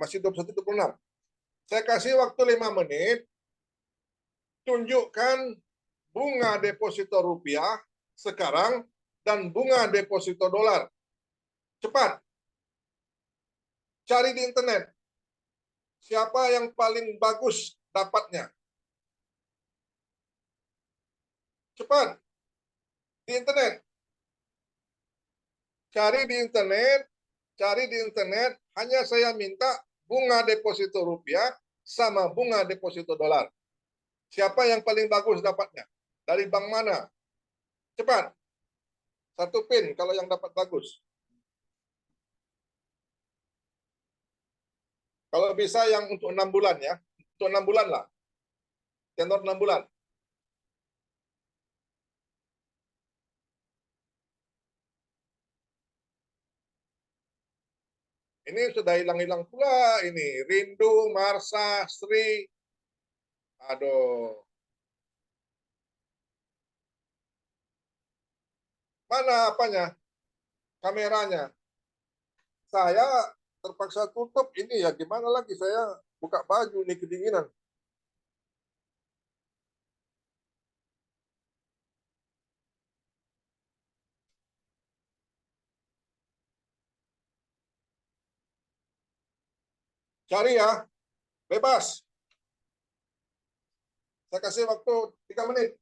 Masih 21.26. Saya kasih waktu 5 menit, tunjukkan bunga deposito rupiah sekarang dan bunga deposito dolar. Cepat. Cari di internet. Siapa yang paling bagus dapatnya? Cepat. Di internet. Cari di internet, hanya saya minta bunga deposito rupiah sama bunga deposito dolar. Siapa yang paling bagus dapatnya? Dari bank mana? Cepat. 1 pin kalau yang dapat bagus. Kalau bisa yang untuk 6 bulan ya. Untuk 6 bulan lah. Tenor 6 bulan. Ini sudah hilang-hilang pula ini. Rindu, Marsa, Sri. Aduh. Mana apanya? Kameranya. Saya terpaksa tutup ini ya. Gimana lagi saya buka baju nih kedinginan. Cari ya. Bebas. Saya kasih waktu 3 menit.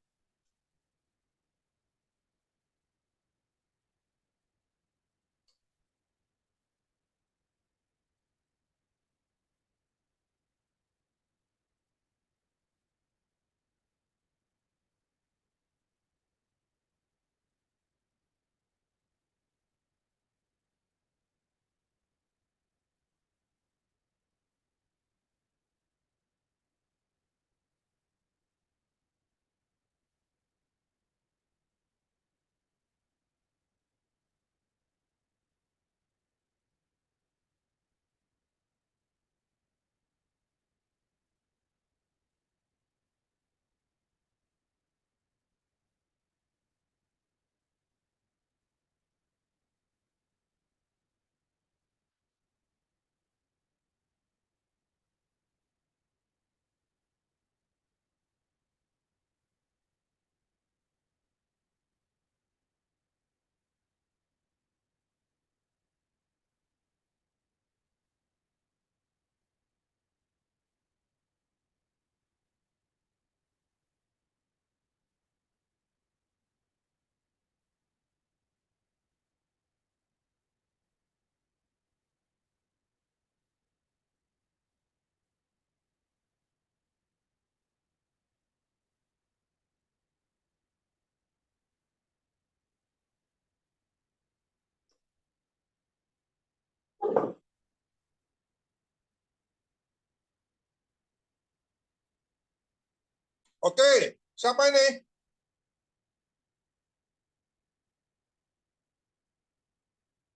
Oke, siapa ini?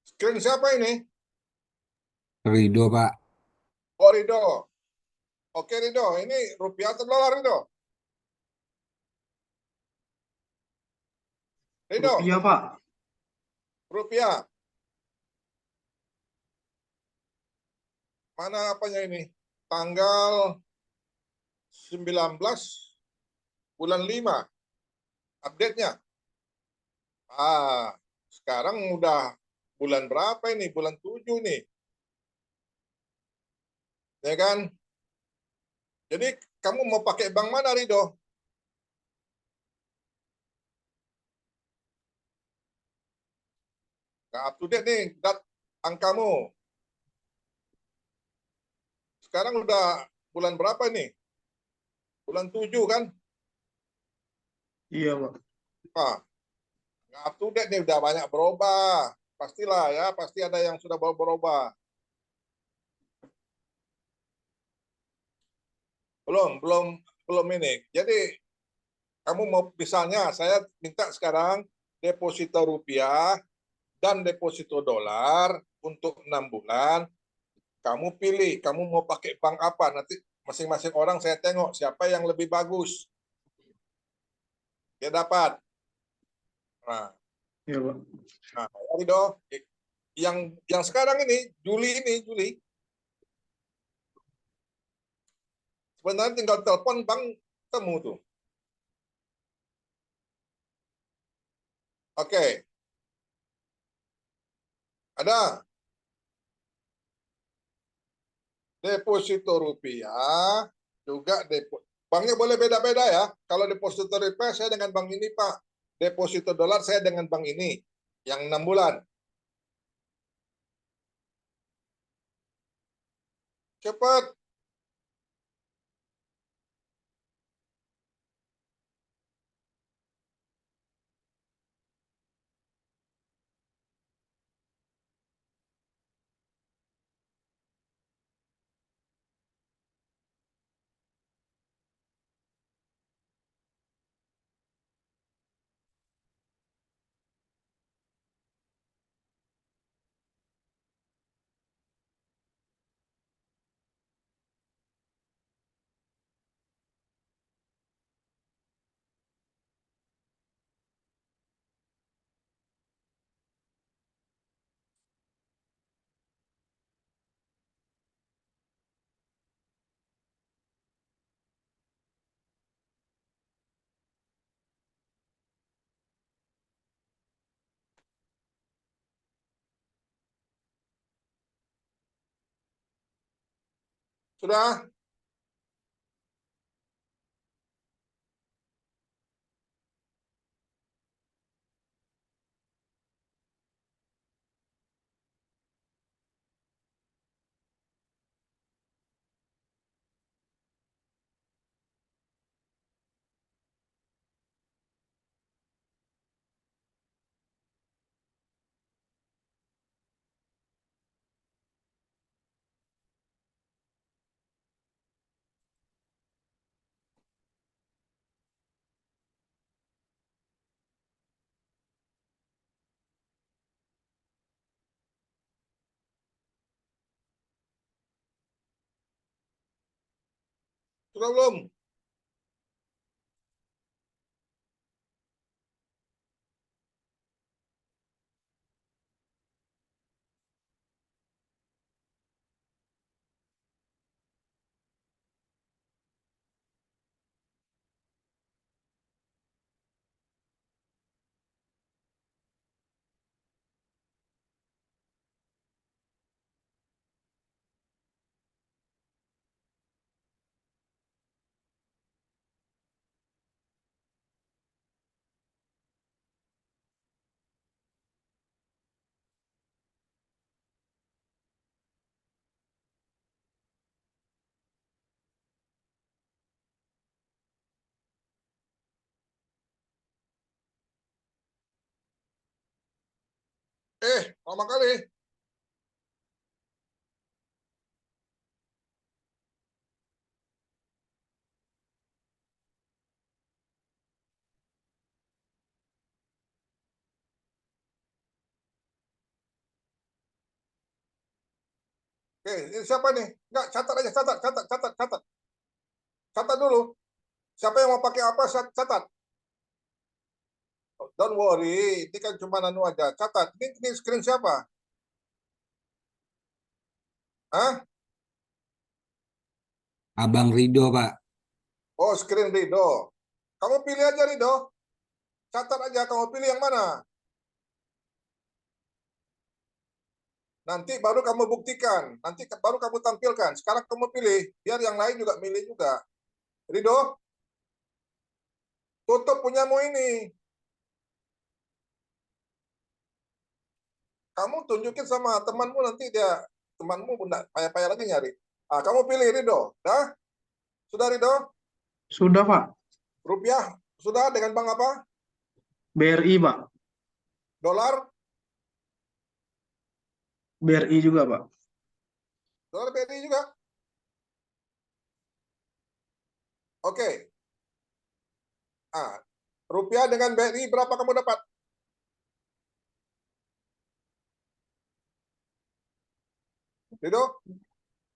Screen siapa ini? Ridho, Pak. Oh, Rido. Oke, Rido. Ini rupiah atau dolar, Rido? Rido, Rupiah, Pak. rupiah. Mana apanya ini? Tanggal 19 bulan 5. Update-nya. Sekarang udah bulan berapa ini? Bulan 7 nih. Ya kan? Jadi kamu mau pakai bank mana, Rido? Nggak up to date nih, angkamu. Sekarang udah bulan berapa ini? Bulan 7 kan? Iya, Pak. Nah, nggak up to date nih, udah banyak berubah. Pastilah ya, pasti ada yang sudah berubah. Belum ini. Jadi kamu mau, misalnya saya minta sekarang deposito rupiah dan deposito dolar untuk 6 bulan. Kamu pilih, kamu mau pakai bank apa? Nanti masing-masing orang saya tengok siapa yang lebih bagus. Dia dapat. Nah, Iya, Pak. nah, Rido, yang sekarang ini Juli sebenarnya tinggal telepon bank temu tuh. Oke, ada deposito rupiah juga banknya boleh beda-beda ya. Kalau deposito rupiah saya dengan bank ini, Pak. Deposito dolar saya dengan bank ini yang 6 bulan. Cepat. Sudah? Sudah belum? Lama kali. Oke, ini siapa nih? Enggak, catat aja, catat. Catat dulu. Siapa yang mau pakai apa, catat. Don't worry, ini kan cuma anu aja. Catat. Ini screen siapa? Hah? Abang Rido, Pak. Oh, screen Rido. Kamu pilih aja Rido. Catat aja, kamu pilih yang mana. Nanti baru kamu buktikan. Nanti baru kamu tampilkan. Sekarang kamu pilih. Biar yang lain juga milih juga. Rido, tutup punyamu ini. Kamu tunjukin sama temanmu, nanti temanmu enggak payah-payah lagi nyari. Ah, kamu pilih Rido. Dah? Sudah Rido? Sudah, Pak. Rupiah sudah dengan bank apa? BRI, Pak. Dolar? BRI juga, Pak. Dolar BRI juga? Oke. Ah, rupiah dengan BRI berapa kamu dapat? Rido?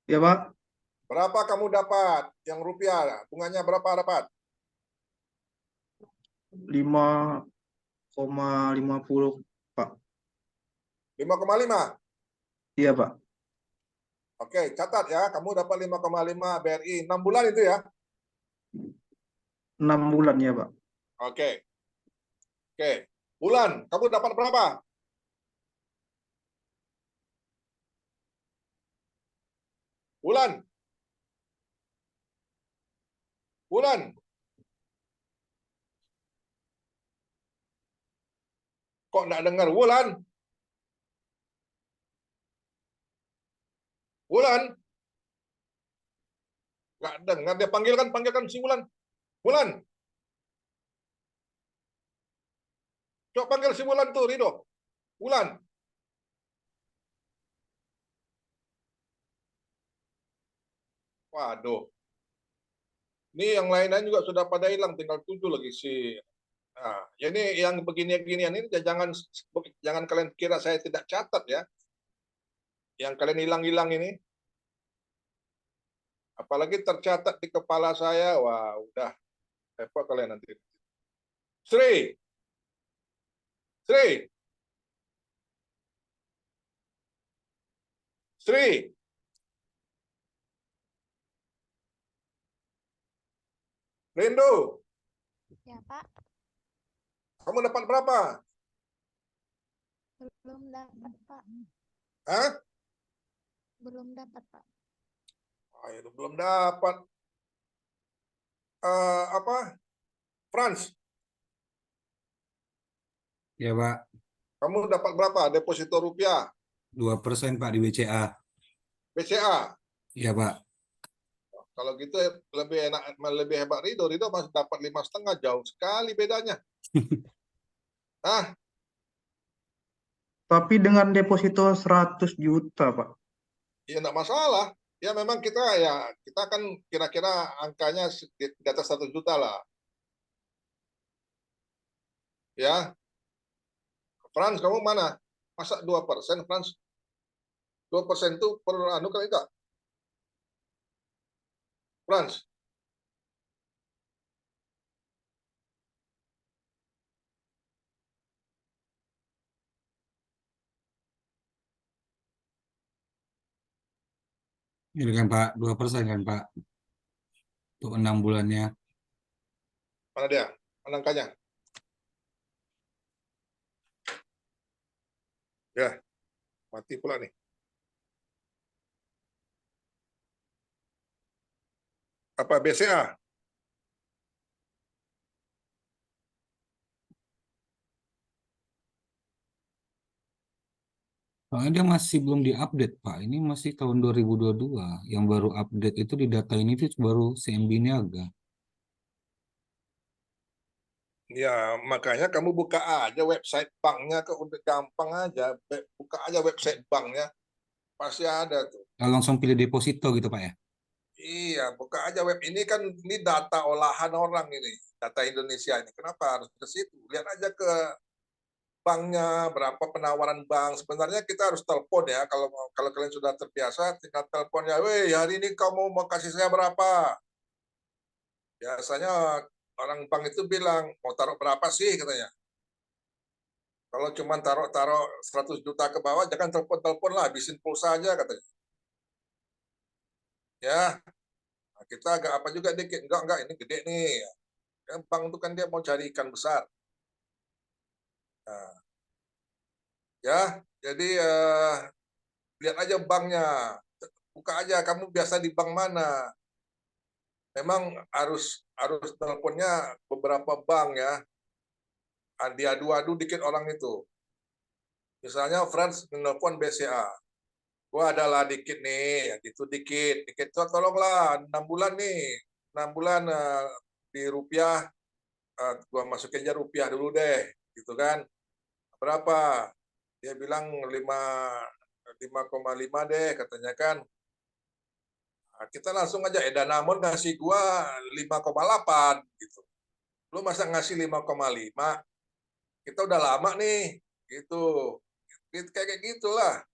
Ya, Pak. Berapa kamu dapat? Yang rupiah, bunganya berapa dapat? 5,50, Pak. 5,5. Iya, Pak. Oke, catat ya. Kamu dapat 5,5 BRI. 6 bulan itu ya? 6 bulan ya, Pak. Oke. Oke. Bulan, kamu dapat berapa? Bulan. Bulan. Kok enggak dengar bulan? Bulan. Enggak dengar, dia panggilkan si Bulan. Bulan. Coba panggil si Bulan tuh, Rido. Bulan. Waduh. Ini yang lain-lain juga sudah pada hilang, tinggal 7 lagi si. Nah, ya ini yang begini-beginian ini jangan kalian kira saya tidak catat ya. Yang kalian hilang-hilang ini. Apalagi tercatat di kepala saya, wah udah repot kalian nanti. Sri. Sri. Sri. Rindu. Ya, Pak. Kamu dapat berapa? Belum dapat, Pak. Hah? Belum dapat, Pak. Ayo, belum dapat. Apa? Franz, Ya, Pak. kamu dapat berapa deposito rupiah? 2% Pak di BCA. BCA. Ya, Pak. Kalau gitu lebih enak, lebih hebat Rido. Rido masih dapat 5,5, jauh sekali bedanya. Ah, Tapi dengan deposito 100 juta, Pak. ya enggak masalah. Ya memang kita kan kira-kira angkanya di atas 1 juta lah. Ya, Franz, kamu mana? Masa 2%, Franz? 2% itu per anu kali enggak? Franz, Ini kan Pak, 2% kan Pak. Untuk 6 bulannya. mana dia? Mana angkanya? Ya, mati pula nih. Apa BCA? Soalnya dia masih belum diupdate Pak. Ini masih tahun 2022. Yang baru update itu di data ini tuh baru CMB Niaga. Ya, makanya kamu buka aja website banknya, ke udah gampang aja. Buka aja website banknya, pasti ada tuh. Langsung pilih deposito gitu Pak ya. Iya, buka aja web ini, kan ini data olahan orang ini, data Indonesia ini. Kenapa harus ke situ? Lihat aja ke banknya, berapa penawaran bank. Sebenarnya kita harus telepon ya, kalau kalian sudah terbiasa, tinggal teleponnya, weh hari ini kamu mau kasih saya berapa? Biasanya orang bank itu bilang, mau taruh berapa sih katanya. Kalau cuma taruh 100 juta ke bawah, jangan telepon-telepon lah, habisin pulsa aja katanya. Ya, nah, kita agak apa juga dikit, enggak, ini gede nih. Kan bank itu kan dia mau cari ikan besar. Nah, ya, jadi lihat aja banknya, buka aja, kamu biasa di bank mana. Memang harus teleponnya beberapa bank ya, diadu-adu dikit orang itu. Misalnya Franz menelpon BCA, gua adalah dikit nih, gitu dikit, tolonglah 6 bulan nih, 6 bulan di rupiah, gua masukin aja rupiah dulu deh, gitu kan. Berapa? Dia bilang 5,5 deh katanya kan. Nah, kita langsung aja Danamon ngasih gua 5,8 gitu. Lu masa ngasih 5,5? Kita udah lama nih, gitu. Kayak gitulah,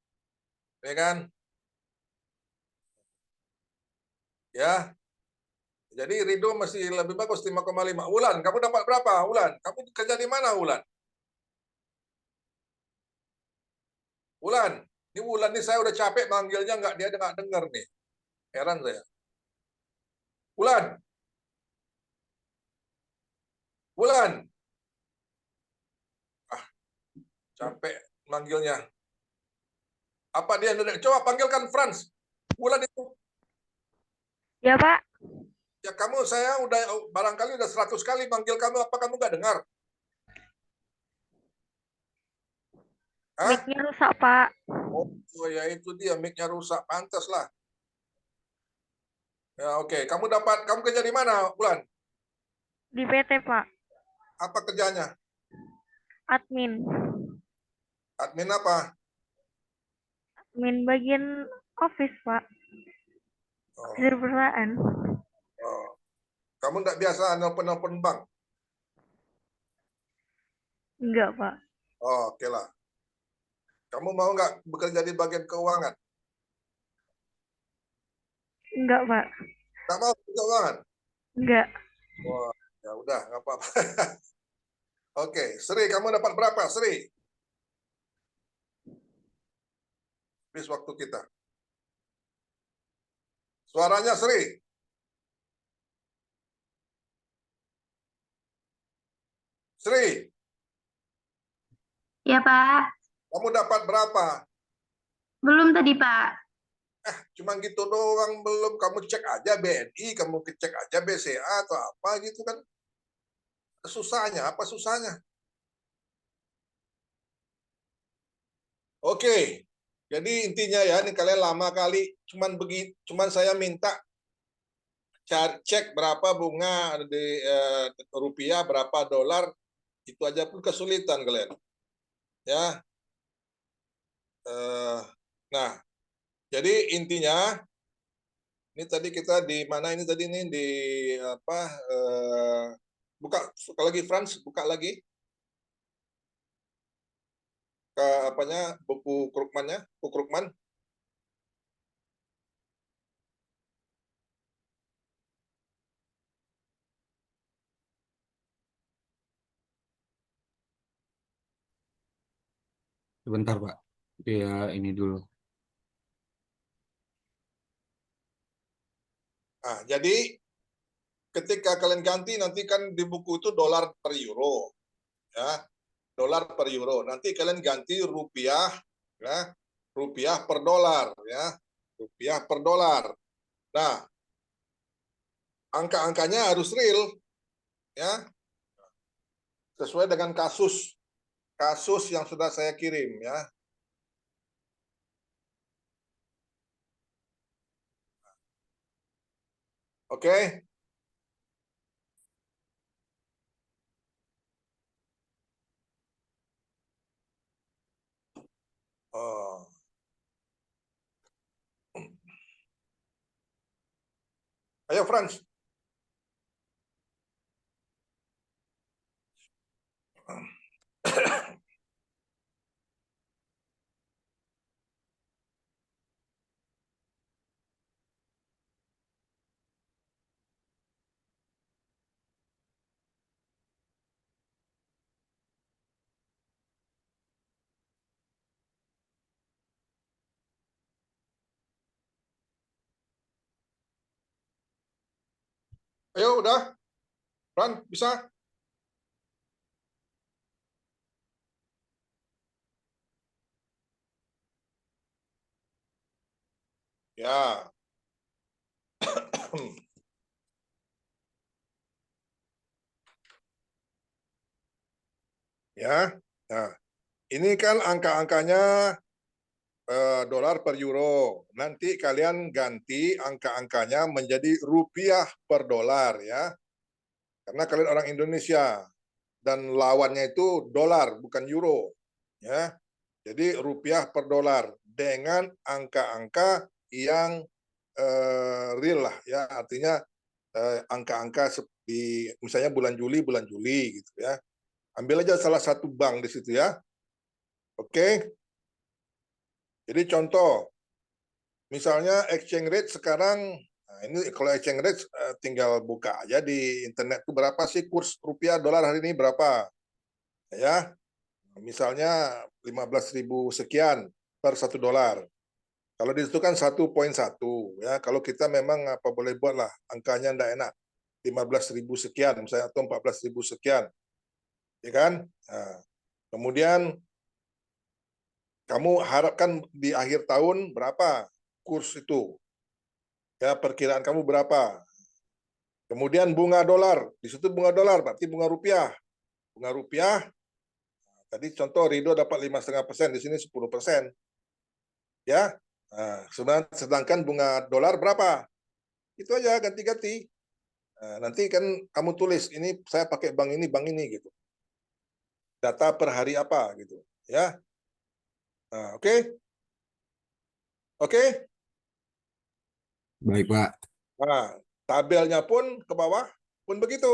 ya kan? Ya, jadi Rido masih lebih bagus 5,5. Ulan, kamu dapat berapa? Ulan, kamu kerja di mana Ulan? Ulan, ini Ulan ini saya udah capek manggilnya dia nggak dengar nih. Heran saya. Ulan, Ulan, capek manggilnya. Apa dia? Coba panggilkan Franz. Ulan itu. Ya, Pak. Ya kamu, saya udah barangkali udah 100 kali manggil kamu, apa kamu nggak dengar? Hah? Mic-nya rusak, Pak. Oh ya itu dia, mic-nya rusak, pantas lah. Ya oke, kamu kerja di mana, Ulan? Di PT, Pak. Apa kerjanya? Admin. Admin apa? Admin bagian office, Pak. Oh, Di perusahaan. oh. Kamu nggak biasa nelpon-nelpon bank? Enggak, Pak. Oh, oke lah. Kamu mau nggak bekerja di bagian keuangan? Enggak, Pak. Nggak mau keuangan? Enggak. Wah, ya udah, nggak apa-apa. Oke, Sri, kamu dapat berapa, Sri? Habis waktu kita. Suaranya Sri. Sri, Ya, Pak. kamu dapat berapa? Belum tadi, Pak. Cuma gitu doang belum. Kamu cek aja BNI, kamu cek aja BCA atau apa gitu kan. Susahnya, apa susahnya? Oke, jadi intinya ya, ini kalian lama kali, cuman saya minta cek berapa bunga di rupiah, berapa dolar, itu aja pun kesulitan kalian. Ya, nah, jadi intinya ini tadi kita di mana ini tadi ini di apa? Buka lagi Franz, buka lagi ke apanya buku Krugmannya, buku Krugman. Sebentar, Pak. Ya, ini dulu. Nah, jadi ketika kalian ganti nanti kan di buku itu dolar per euro, ya, dolar per euro. Nanti kalian ganti rupiah, ya, rupiah per dolar, ya, rupiah per dolar. Nah, angka-angkanya harus real, ya, sesuai dengan kasus yang sudah saya kirim, ya. Oke. Oh. Ayo Franz. Ayo udah, Ran, bisa? Ya. Ya. Nah, ini kan angka-angkanya dolar per euro. Nanti kalian ganti angka-angkanya menjadi rupiah per dolar ya. Karena kalian orang Indonesia dan lawannya itu dolar bukan euro ya. Jadi rupiah per dolar dengan angka-angka yang real lah ya. Artinya angka-angka di misalnya bulan Juli gitu ya. Ambil aja salah satu bank di situ ya. Oke. Jadi contoh, misalnya exchange rate sekarang, nah ini kalau exchange rate tinggal buka aja di internet tuh berapa sih kurs rupiah dolar hari ini berapa, ya? Misalnya 15.000 sekian per $1. Kalau di situ kan 1,1 ya. Kalau kita memang apa boleh buat lah angkanya ndak enak 15.000 sekian misalnya atau 14.000 sekian, ya kan? Nah, kemudian kamu harapkan di akhir tahun berapa kurs itu? Ya, perkiraan kamu berapa? Kemudian bunga dolar, di situ bunga dolar berarti bunga rupiah. Bunga rupiah, tadi contoh Rido dapat 5,5%, di sini 10%. Ya, nah, sedangkan bunga dolar berapa? Itu aja ganti-ganti. Nah, nanti kan kamu tulis, ini saya pakai bank ini gitu. Data per hari apa gitu, ya. Nah, oke. Oke. Baik, Pak. Nah, tabelnya pun ke bawah pun begitu.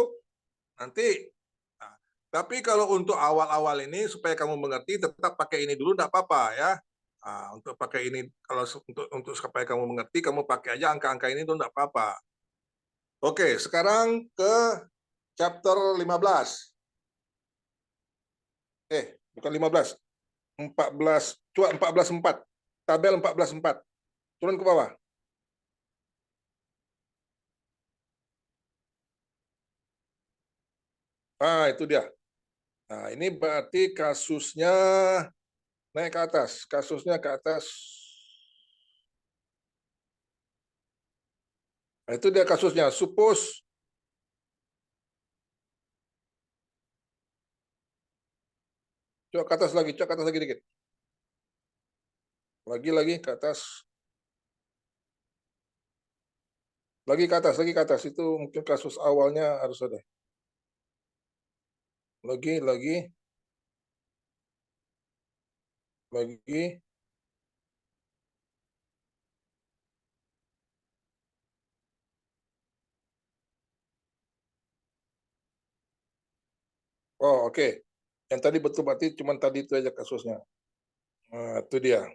Nanti, nah, tapi kalau untuk awal-awal ini supaya kamu mengerti, tetap pakai ini dulu, tidak apa-apa ya. Nah, untuk pakai ini, kalau untuk supaya kamu mengerti, kamu pakai aja angka-angka ini itu tidak apa-apa. Oke, sekarang ke chapter 15. Bukan 15, 14, coba 14.4. Tabel 14.4. Turun ke bawah. Nah, itu dia. Nah, ini berarti kasusnya naik ke atas. Kasusnya ke atas. Nah, itu dia kasusnya. Suppose coba ke atas lagi, coba ke atas lagi dikit. Lagi ke atas. Lagi ke atas. Itu mungkin kasus awalnya harus ada. Lagi. Oh, oke. Yang tadi betul berarti cuma tadi itu aja kasusnya. Nah, itu dia.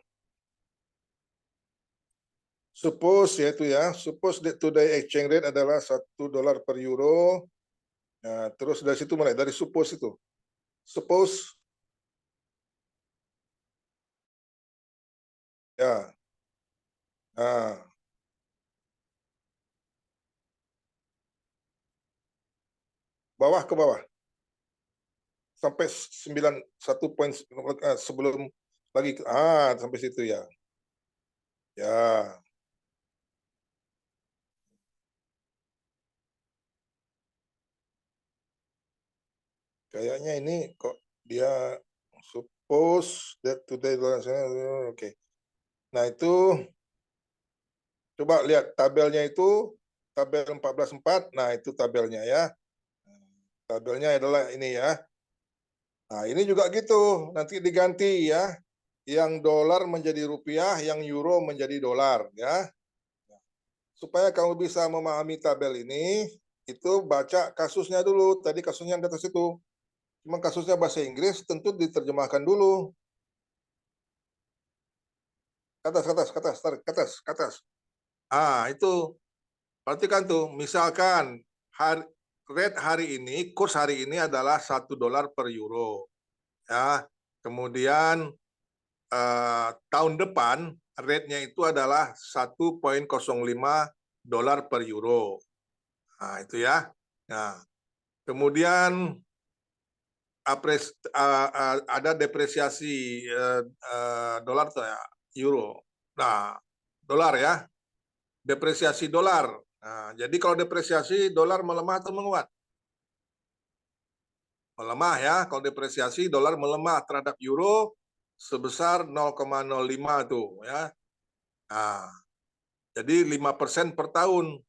Suppose yaitu ya, suppose that today exchange rate adalah $1 per euro. Nah, terus dari situ mulai dari suppose itu. Suppose ya. Nah, bawah ke bawah. Sampai 91 poin sebelum lagi sampai situ ya. Ya. Kayaknya ini kok dia suppose that today oke. Nah, itu coba lihat tabelnya itu tabel 14.4. Nah, itu tabelnya ya. Tabelnya adalah ini ya. Nah, ini juga gitu. Nanti diganti ya. Yang dolar menjadi rupiah, yang euro menjadi dolar ya. Supaya kamu bisa memahami tabel ini, itu baca kasusnya dulu. Tadi kasusnya di atas itu. Cuma kasusnya bahasa Inggris, tentu diterjemahkan dulu. Ke atas. Itu. Perhatikan tuh, misalkan rate hari ini, kurs hari ini adalah $1 per euro. Ya. Kemudian tahun depan rate-nya itu adalah $1.05 per euro. Nah, itu ya. Nah, kemudian ada depresiasi dolar atau ya, euro. Nah, dolar ya. Depresiasi dolar. Nah, jadi kalau depresiasi dolar melemah atau menguat? Melemah ya. Kalau depresiasi dolar melemah terhadap euro sebesar 0,05 tuh ya. Nah, jadi 5% per tahun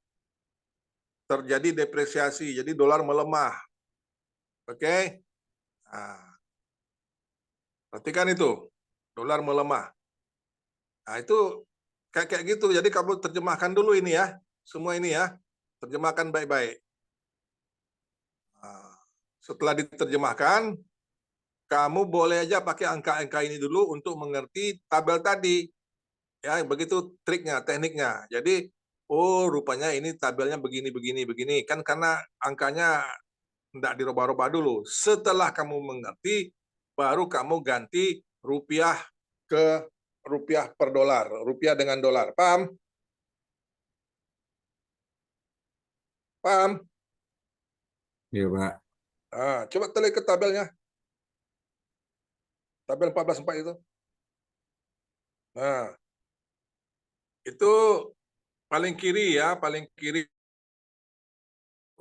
terjadi depresiasi. Jadi dolar melemah. Oke? Nah, perhatikan itu. Dolar melemah. Nah, itu kayak gitu. Jadi kamu terjemahkan dulu ini ya. Semua ini ya. Terjemahkan baik-baik. Nah, setelah diterjemahkan, kamu boleh aja pakai angka-angka ini dulu untuk mengerti tabel tadi. Ya, begitu triknya, tekniknya. Jadi, oh rupanya ini tabelnya begini, begini, begini. Kan karena angkanya tidak dirubah-rubah dulu. Setelah kamu mengerti, baru kamu ganti rupiah ke rupiah per dolar. Rupiah dengan dolar. Paham? Paham? Iya, Pak. Nah, coba telik ke tabelnya. Tabel 14.4 itu. Nah, itu paling kiri ya, paling kiri.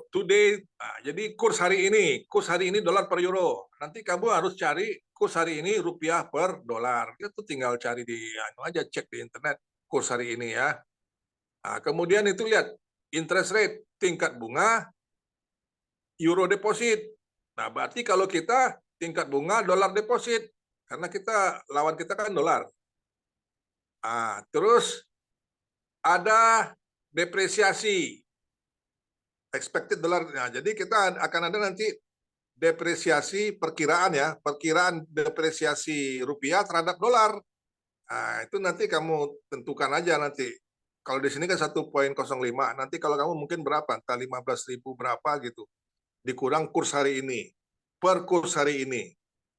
Today, nah, jadi kurs hari ini dolar per euro. Nanti kamu harus cari kurs hari ini rupiah per dolar. Itu tinggal cari di aja, cek di internet kurs hari ini ya. Nah, kemudian itu lihat interest rate, tingkat bunga, euro deposit. Nah, berarti kalau kita tingkat bunga dolar deposit, karena lawan kita kan dolar. Nah, terus ada depresiasi, expected dollar. Nah, jadi kita akan ada nanti depresiasi perkiraan ya, perkiraan depresiasi rupiah terhadap dolar. Nah, itu nanti kamu tentukan aja nanti. Kalau di sini kan 1,05, nanti kalau kamu mungkin berapa? Entah 15.000 berapa gitu. Dikurang kurs hari ini, per kurs hari ini.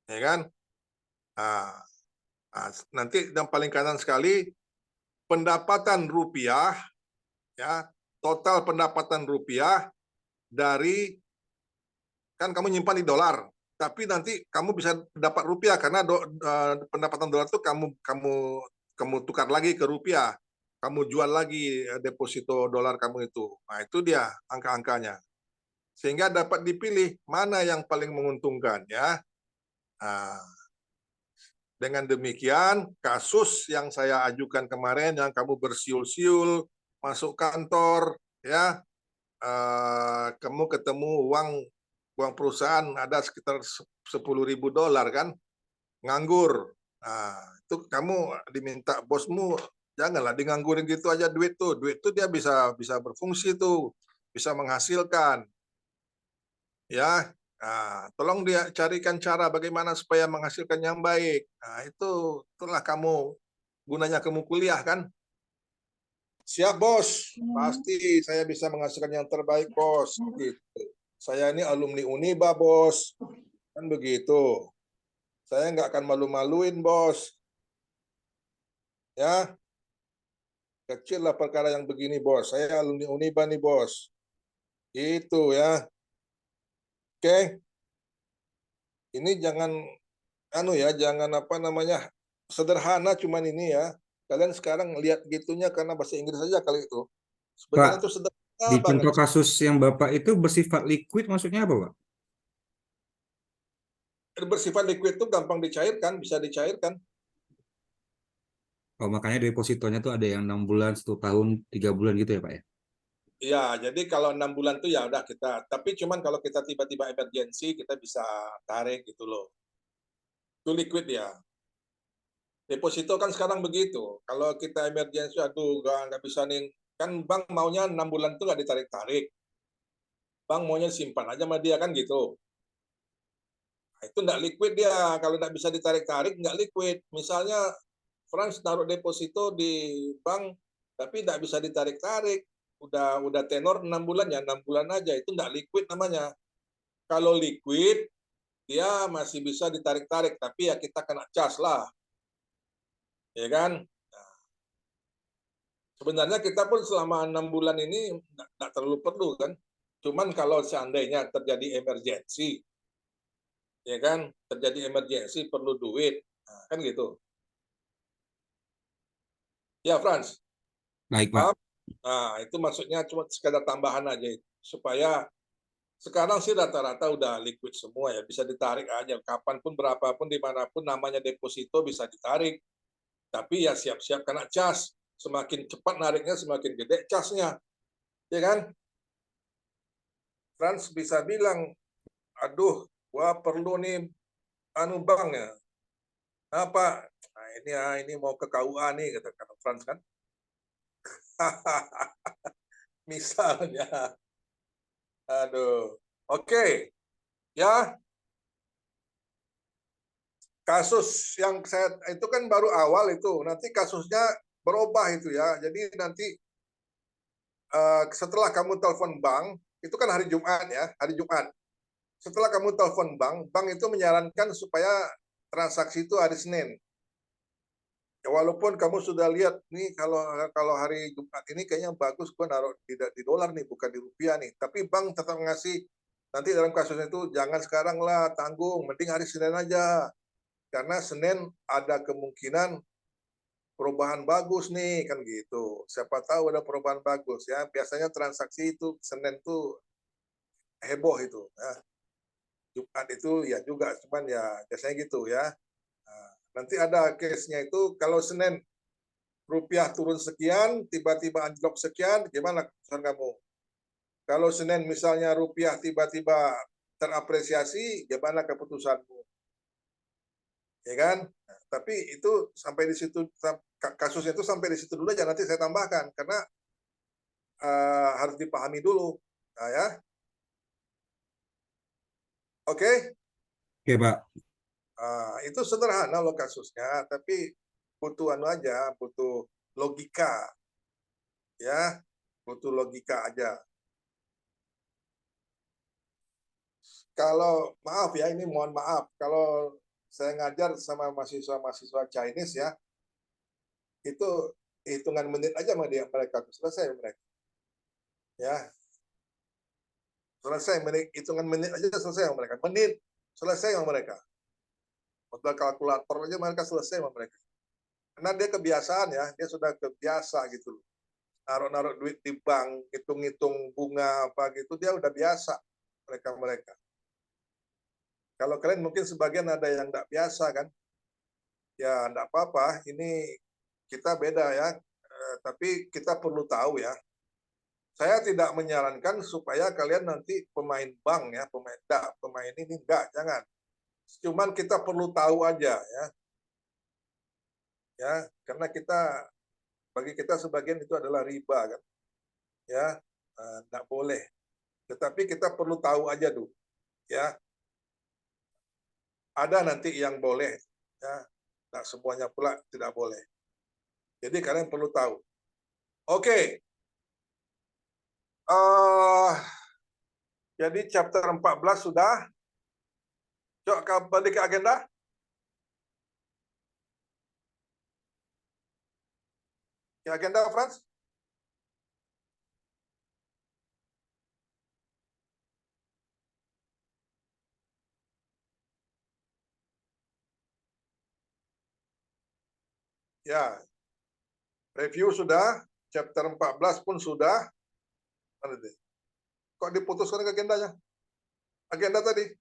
Ya kan? Nah, nanti yang paling kanan sekali, pendapatan rupiah, ya, total pendapatan rupiah dari, kan kamu nyimpan di dolar, tapi nanti kamu bisa dapat rupiah karena pendapatan dolar itu kamu tukar lagi ke rupiah, kamu jual lagi deposito dolar kamu itu. Nah, itu dia angka-angkanya. Sehingga dapat dipilih mana yang paling menguntungkan ya. Nah, dengan demikian, kasus yang saya ajukan kemarin yang kamu bersiul-siul masuk kantor ya, kamu ketemu uang perusahaan ada sekitar $10.000 kan, nganggur. Nah, itu kamu diminta bosmu, janganlah diganggurin gitu aja duit tuh dia bisa berfungsi tuh, bisa menghasilkan. Ya, nah, tolong dia carikan cara bagaimana supaya menghasilkan yang baik. Nah, itulah gunanya kamu kuliah kan. Siap bos, pasti saya bisa menghasilkan yang terbaik bos. Gitu. Saya ini alumni Uniba bos, kan begitu. Saya nggak akan malu-maluin bos. Ya, kecil lah perkara yang begini bos. Saya alumni Uniba nih bos. Itu ya. Oke. Ini jangan jangan sederhana cuman ini ya. Kalian sekarang lihat gitunya karena bahasa Inggris saja kali itu. Sebenarnya Pak, itu sederhana di banget. contoh kasus yang Bapak itu bersifat liquid maksudnya apa, Pak? Bersifat liquid itu gampang dicairkan, bisa dicairkan. Oh, makanya depositonya tuh ada yang 6 bulan, 1 tahun, 3 bulan gitu ya, Pak ya? Ya, jadi kalau 6 bulan itu ya udah kita. Tapi cuman kalau kita tiba-tiba emergency, kita bisa tarik gitu loh. Itu liquid ya. Deposito kan sekarang begitu. Kalau kita emergency, aduh nggak bisa nih. Kan bank maunya 6 bulan itu nggak ditarik-tarik. Bank maunya simpan aja sama dia kan gitu. Nah, itu nggak liquid dia. Kalau nggak bisa ditarik-tarik, nggak liquid. Misalnya Frans taruh deposito di bank, tapi nggak bisa ditarik-tarik. Udah tenor 6 bulan ya 6 bulan aja. Itu nggak liquid namanya. Kalau liquid, dia masih bisa ditarik-tarik, tapi ya kita kena cas lah. Ya kan? Nah, sebenarnya kita pun selama 6 bulan ini nggak terlalu perlu kan. Cuman kalau seandainya terjadi emergensi, ya kan, terjadi emergensi perlu duit, nah, kan gitu. Ya, Franz. Baik, Pak. Paham? Nah, itu maksudnya cuma sekadar tambahan aja supaya sekarang sih rata-rata udah liquid semua ya, bisa ditarik aja kapanpun, berapapun, dimanapun, namanya deposito bisa ditarik. Tapi ya siap-siap kena cas. Semakin cepat nariknya, semakin gede casnya, ya kan? Franz bisa bilang, aduh, gua perlu nih anu bang ya, apa? Nah, ini mau ke KUA nih, kata Franz kan? Misalnya, aduh, oke, ya. Kasus yang saya itu kan baru awal itu, nanti kasusnya berubah itu ya. Jadi nanti setelah kamu telepon bank, itu kan hari Jumat ya, hari Jumat. Setelah kamu telepon bank, bank itu menyarankan supaya transaksi itu hari Senin. Ya, walaupun kamu sudah lihat nih kalau hari Jumat ini kayaknya bagus, gua naruh di dolar nih, bukan di rupiah nih. Tapi bank tetap ngasih nanti dalam kasusnya itu jangan sekarang lah, tanggung, mending hari Senin aja. Karena Senin ada kemungkinan perubahan bagus nih kan gitu. Siapa tahu ada perubahan bagus ya. Biasanya transaksi itu Senin tuh heboh itu. Ya. Jumat itu ya juga, cuman ya biasanya gitu ya. Nah, nanti ada case-nya itu kalau Senin rupiah turun sekian, tiba-tiba anjlok sekian, gimana keputusan kamu? Kalau Senin misalnya rupiah tiba-tiba terapresiasi, gimana keputusanmu? Ya kan? Nah, tapi itu sampai di situ, kasusnya itu sampai di situ dulu aja, nanti saya tambahkan karena harus dipahami dulu. Nah, ya. Oke? Oke, Pak. Itu sederhana loh kasusnya, tapi butuh anu aja, butuh logika. Ya, butuh logika aja. Kalau maaf ya, ini mohon maaf kalau saya ngajar sama mahasiswa-mahasiswa Chinese ya, itu hitungan menit aja sama dia, mereka selesai mereka. Ya, selesai menit, hitungan menit aja selesai sama mereka. Menit selesai sama mereka. Modal kalkulator aja mereka selesai sama mereka. Karena dia kebiasaan ya, dia sudah kebiasa gitu. Naruh-naruh duit di bank, hitung-hitung bunga apa gitu, dia udah biasa mereka-mereka. Kalau kalian mungkin sebagian ada yang nggak biasa kan, ya nggak apa-apa. Ini kita beda ya, tapi kita perlu tahu ya. Saya tidak menyarankan supaya kalian nanti pemain bank ya, pemain ini enggak, jangan. Cuman kita perlu tahu aja ya. Ya, karena bagi kita sebagian itu adalah riba kan. Ya, enggak boleh. Tetapi kita perlu tahu aja dulu. Ya. Ada nanti yang boleh ya. Enggak semuanya pula tidak boleh. Jadi kalian perlu tahu. Oke. Jadi chapter 14 sudah. Coba kembali ke agenda. Ke agenda, Franz. Ya. Review sudah, chapter 14 pun sudah. Kok diputuskan ke agendanya? Agenda tadi.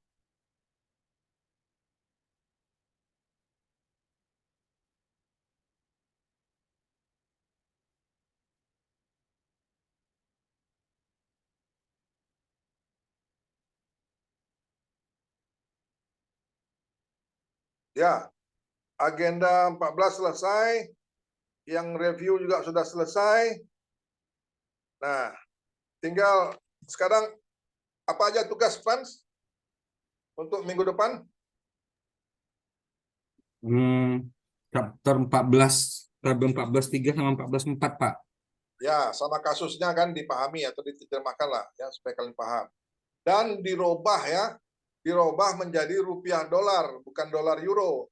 Ya, agenda 14 selesai, yang review juga sudah selesai. Nah, tinggal sekarang apa aja tugas Franz untuk minggu depan? Chapter 14, tabel 14.3 sama 14.4, Pak. Ya, sama kasusnya kan dipahami atau diterjemahkan lah ya supaya kalian paham. Dan dirubah ya, dirubah menjadi rupiah dolar, bukan dolar euro.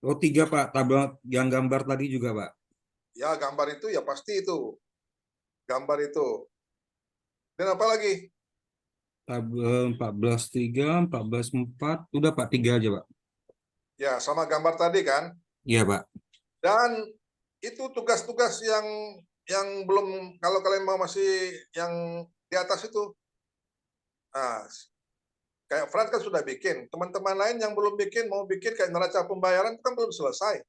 Oh, 3, Pak. Tabel yang gambar tadi juga, Pak. Ya, gambar itu ya pasti itu. Gambar itu. Dan apa lagi? Tabel 14.3, 14.4, udah Pak, 3 aja Pak. Ya, sama gambar tadi kan. Iya Pak. Dan itu tugas-tugas yang belum, kalau kalian mau masih yang di atas itu. Nah, kayak Fran kan sudah bikin. Teman-teman lain yang belum bikin, mau bikin kayak neraca pembayaran itu kan belum selesai.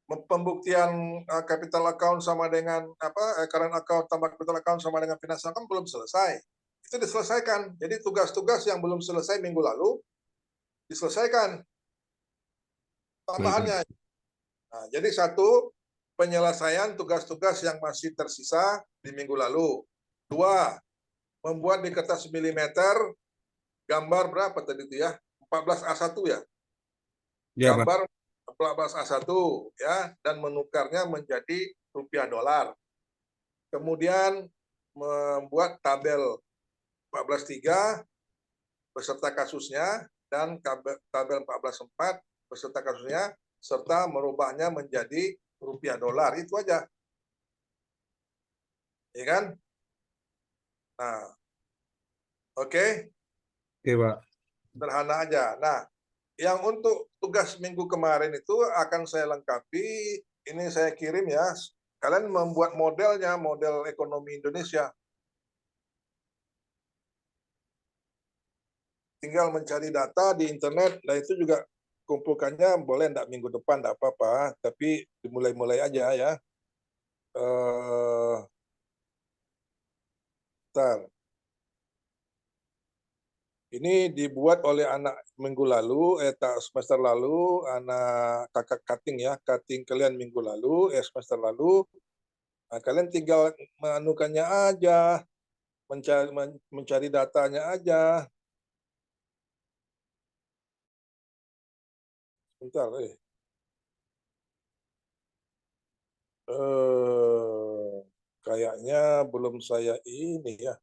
Pembuktian capital account sama dengan current account tambah capital account sama dengan financial account belum selesai. Itu diselesaikan. Jadi tugas-tugas yang belum selesai minggu lalu diselesaikan tambahannya. Nah, jadi satu, penyelesaian tugas-tugas yang masih tersisa di minggu lalu. Dua, membuat di kertas milimeter gambar berapa tadi itu ya? 14A1 ya? Iya Pak. Gambar 14A1 ya, dan menukarnya menjadi rupiah dolar. Kemudian membuat tabel 14.3 beserta kasusnya dan tabel 14.4 beserta kasusnya serta merubahnya menjadi rupiah dolar. Itu aja. Ya kan? Nah, oke. Oke Pak. Sederhana aja. Nah, yang untuk tugas minggu kemarin itu akan saya lengkapi. Ini saya kirim ya. Kalian membuat modelnya, model ekonomi Indonesia. Tinggal mencari data di internet. Nah, itu juga kumpulkannya boleh enggak minggu depan, enggak apa-apa. Tapi dimulai-mulai aja ya. Bentar. Ini dibuat oleh anak minggu lalu, semester lalu, anak kakak cutting ya, cutting kalian minggu lalu, semester lalu. Nah, kalian tinggal menukannya aja, mencari datanya aja. Bentar, kayaknya belum saya ini ya.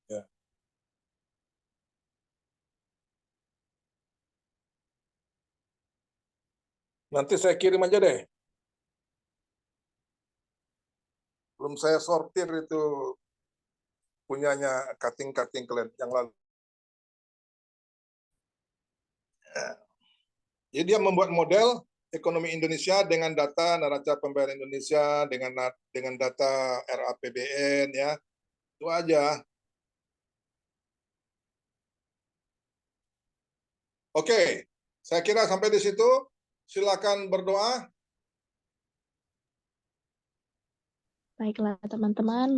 Ya. Nanti saya kirim aja deh. Belum saya sortir itu punyanya cutting-cutting kalian yang lalu. Jadi dia membuat model ekonomi Indonesia dengan data neraca pembayaran Indonesia, dengan data RAPBN ya. Itu aja. Oke, saya kira sampai di situ. Silakan berdoa. Baiklah teman-teman,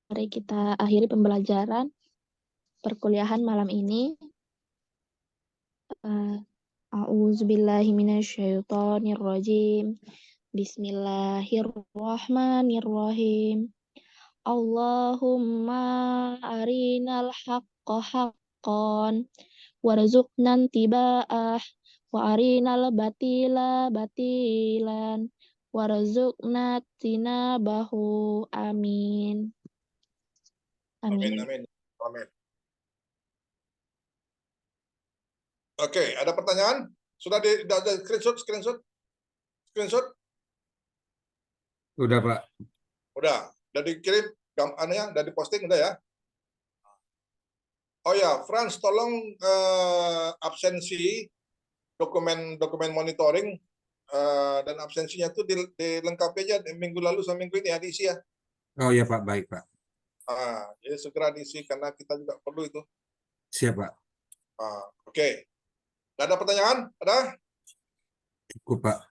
mari kita akhiri pembelajaran perkuliahan malam ini. A'udzubillahiminasyaitonirrajim. Bismillahirrahmanirrahim. Allahumma arinal haqqa haqqan warzuqnan tiba'ah wa arinal batila batilan warzuqna tinabahu. Amin. Amin, Amin. amin, amin. Oke, ada pertanyaan? Sudah ada screenshot? Udah Pak. Udah. Udah dikirim anunya, udah diposting udah ya. Oh ya, Frans, tolong absensi dokumen monitoring dan absensinya itu dilengkapi aja minggu lalu sama minggu ini ya, diisi ya. Oh iya Pak, baik Pak. Jadi segera diisi karena kita juga perlu itu. Siap Pak. Oke. Nggak ada pertanyaan? Ada? Cukup Pak.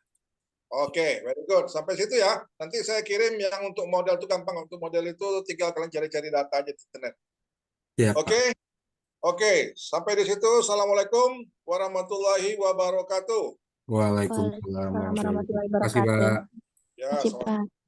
Oke, very good. Sampai situ ya. Nanti saya kirim yang untuk model itu gampang. Untuk model itu tinggal kalian cari-cari data aja di internet. Siap, Oke. Pak. Oke, sampai di situ. Assalamualaikum warahmatullahi wabarakatuh. Waalaikumsalam warahmatullahi wabarakatuh. Warahmatullahi Terima kasih Pak. wabarakatuh. Ya, Terima kasih, sama- Pak.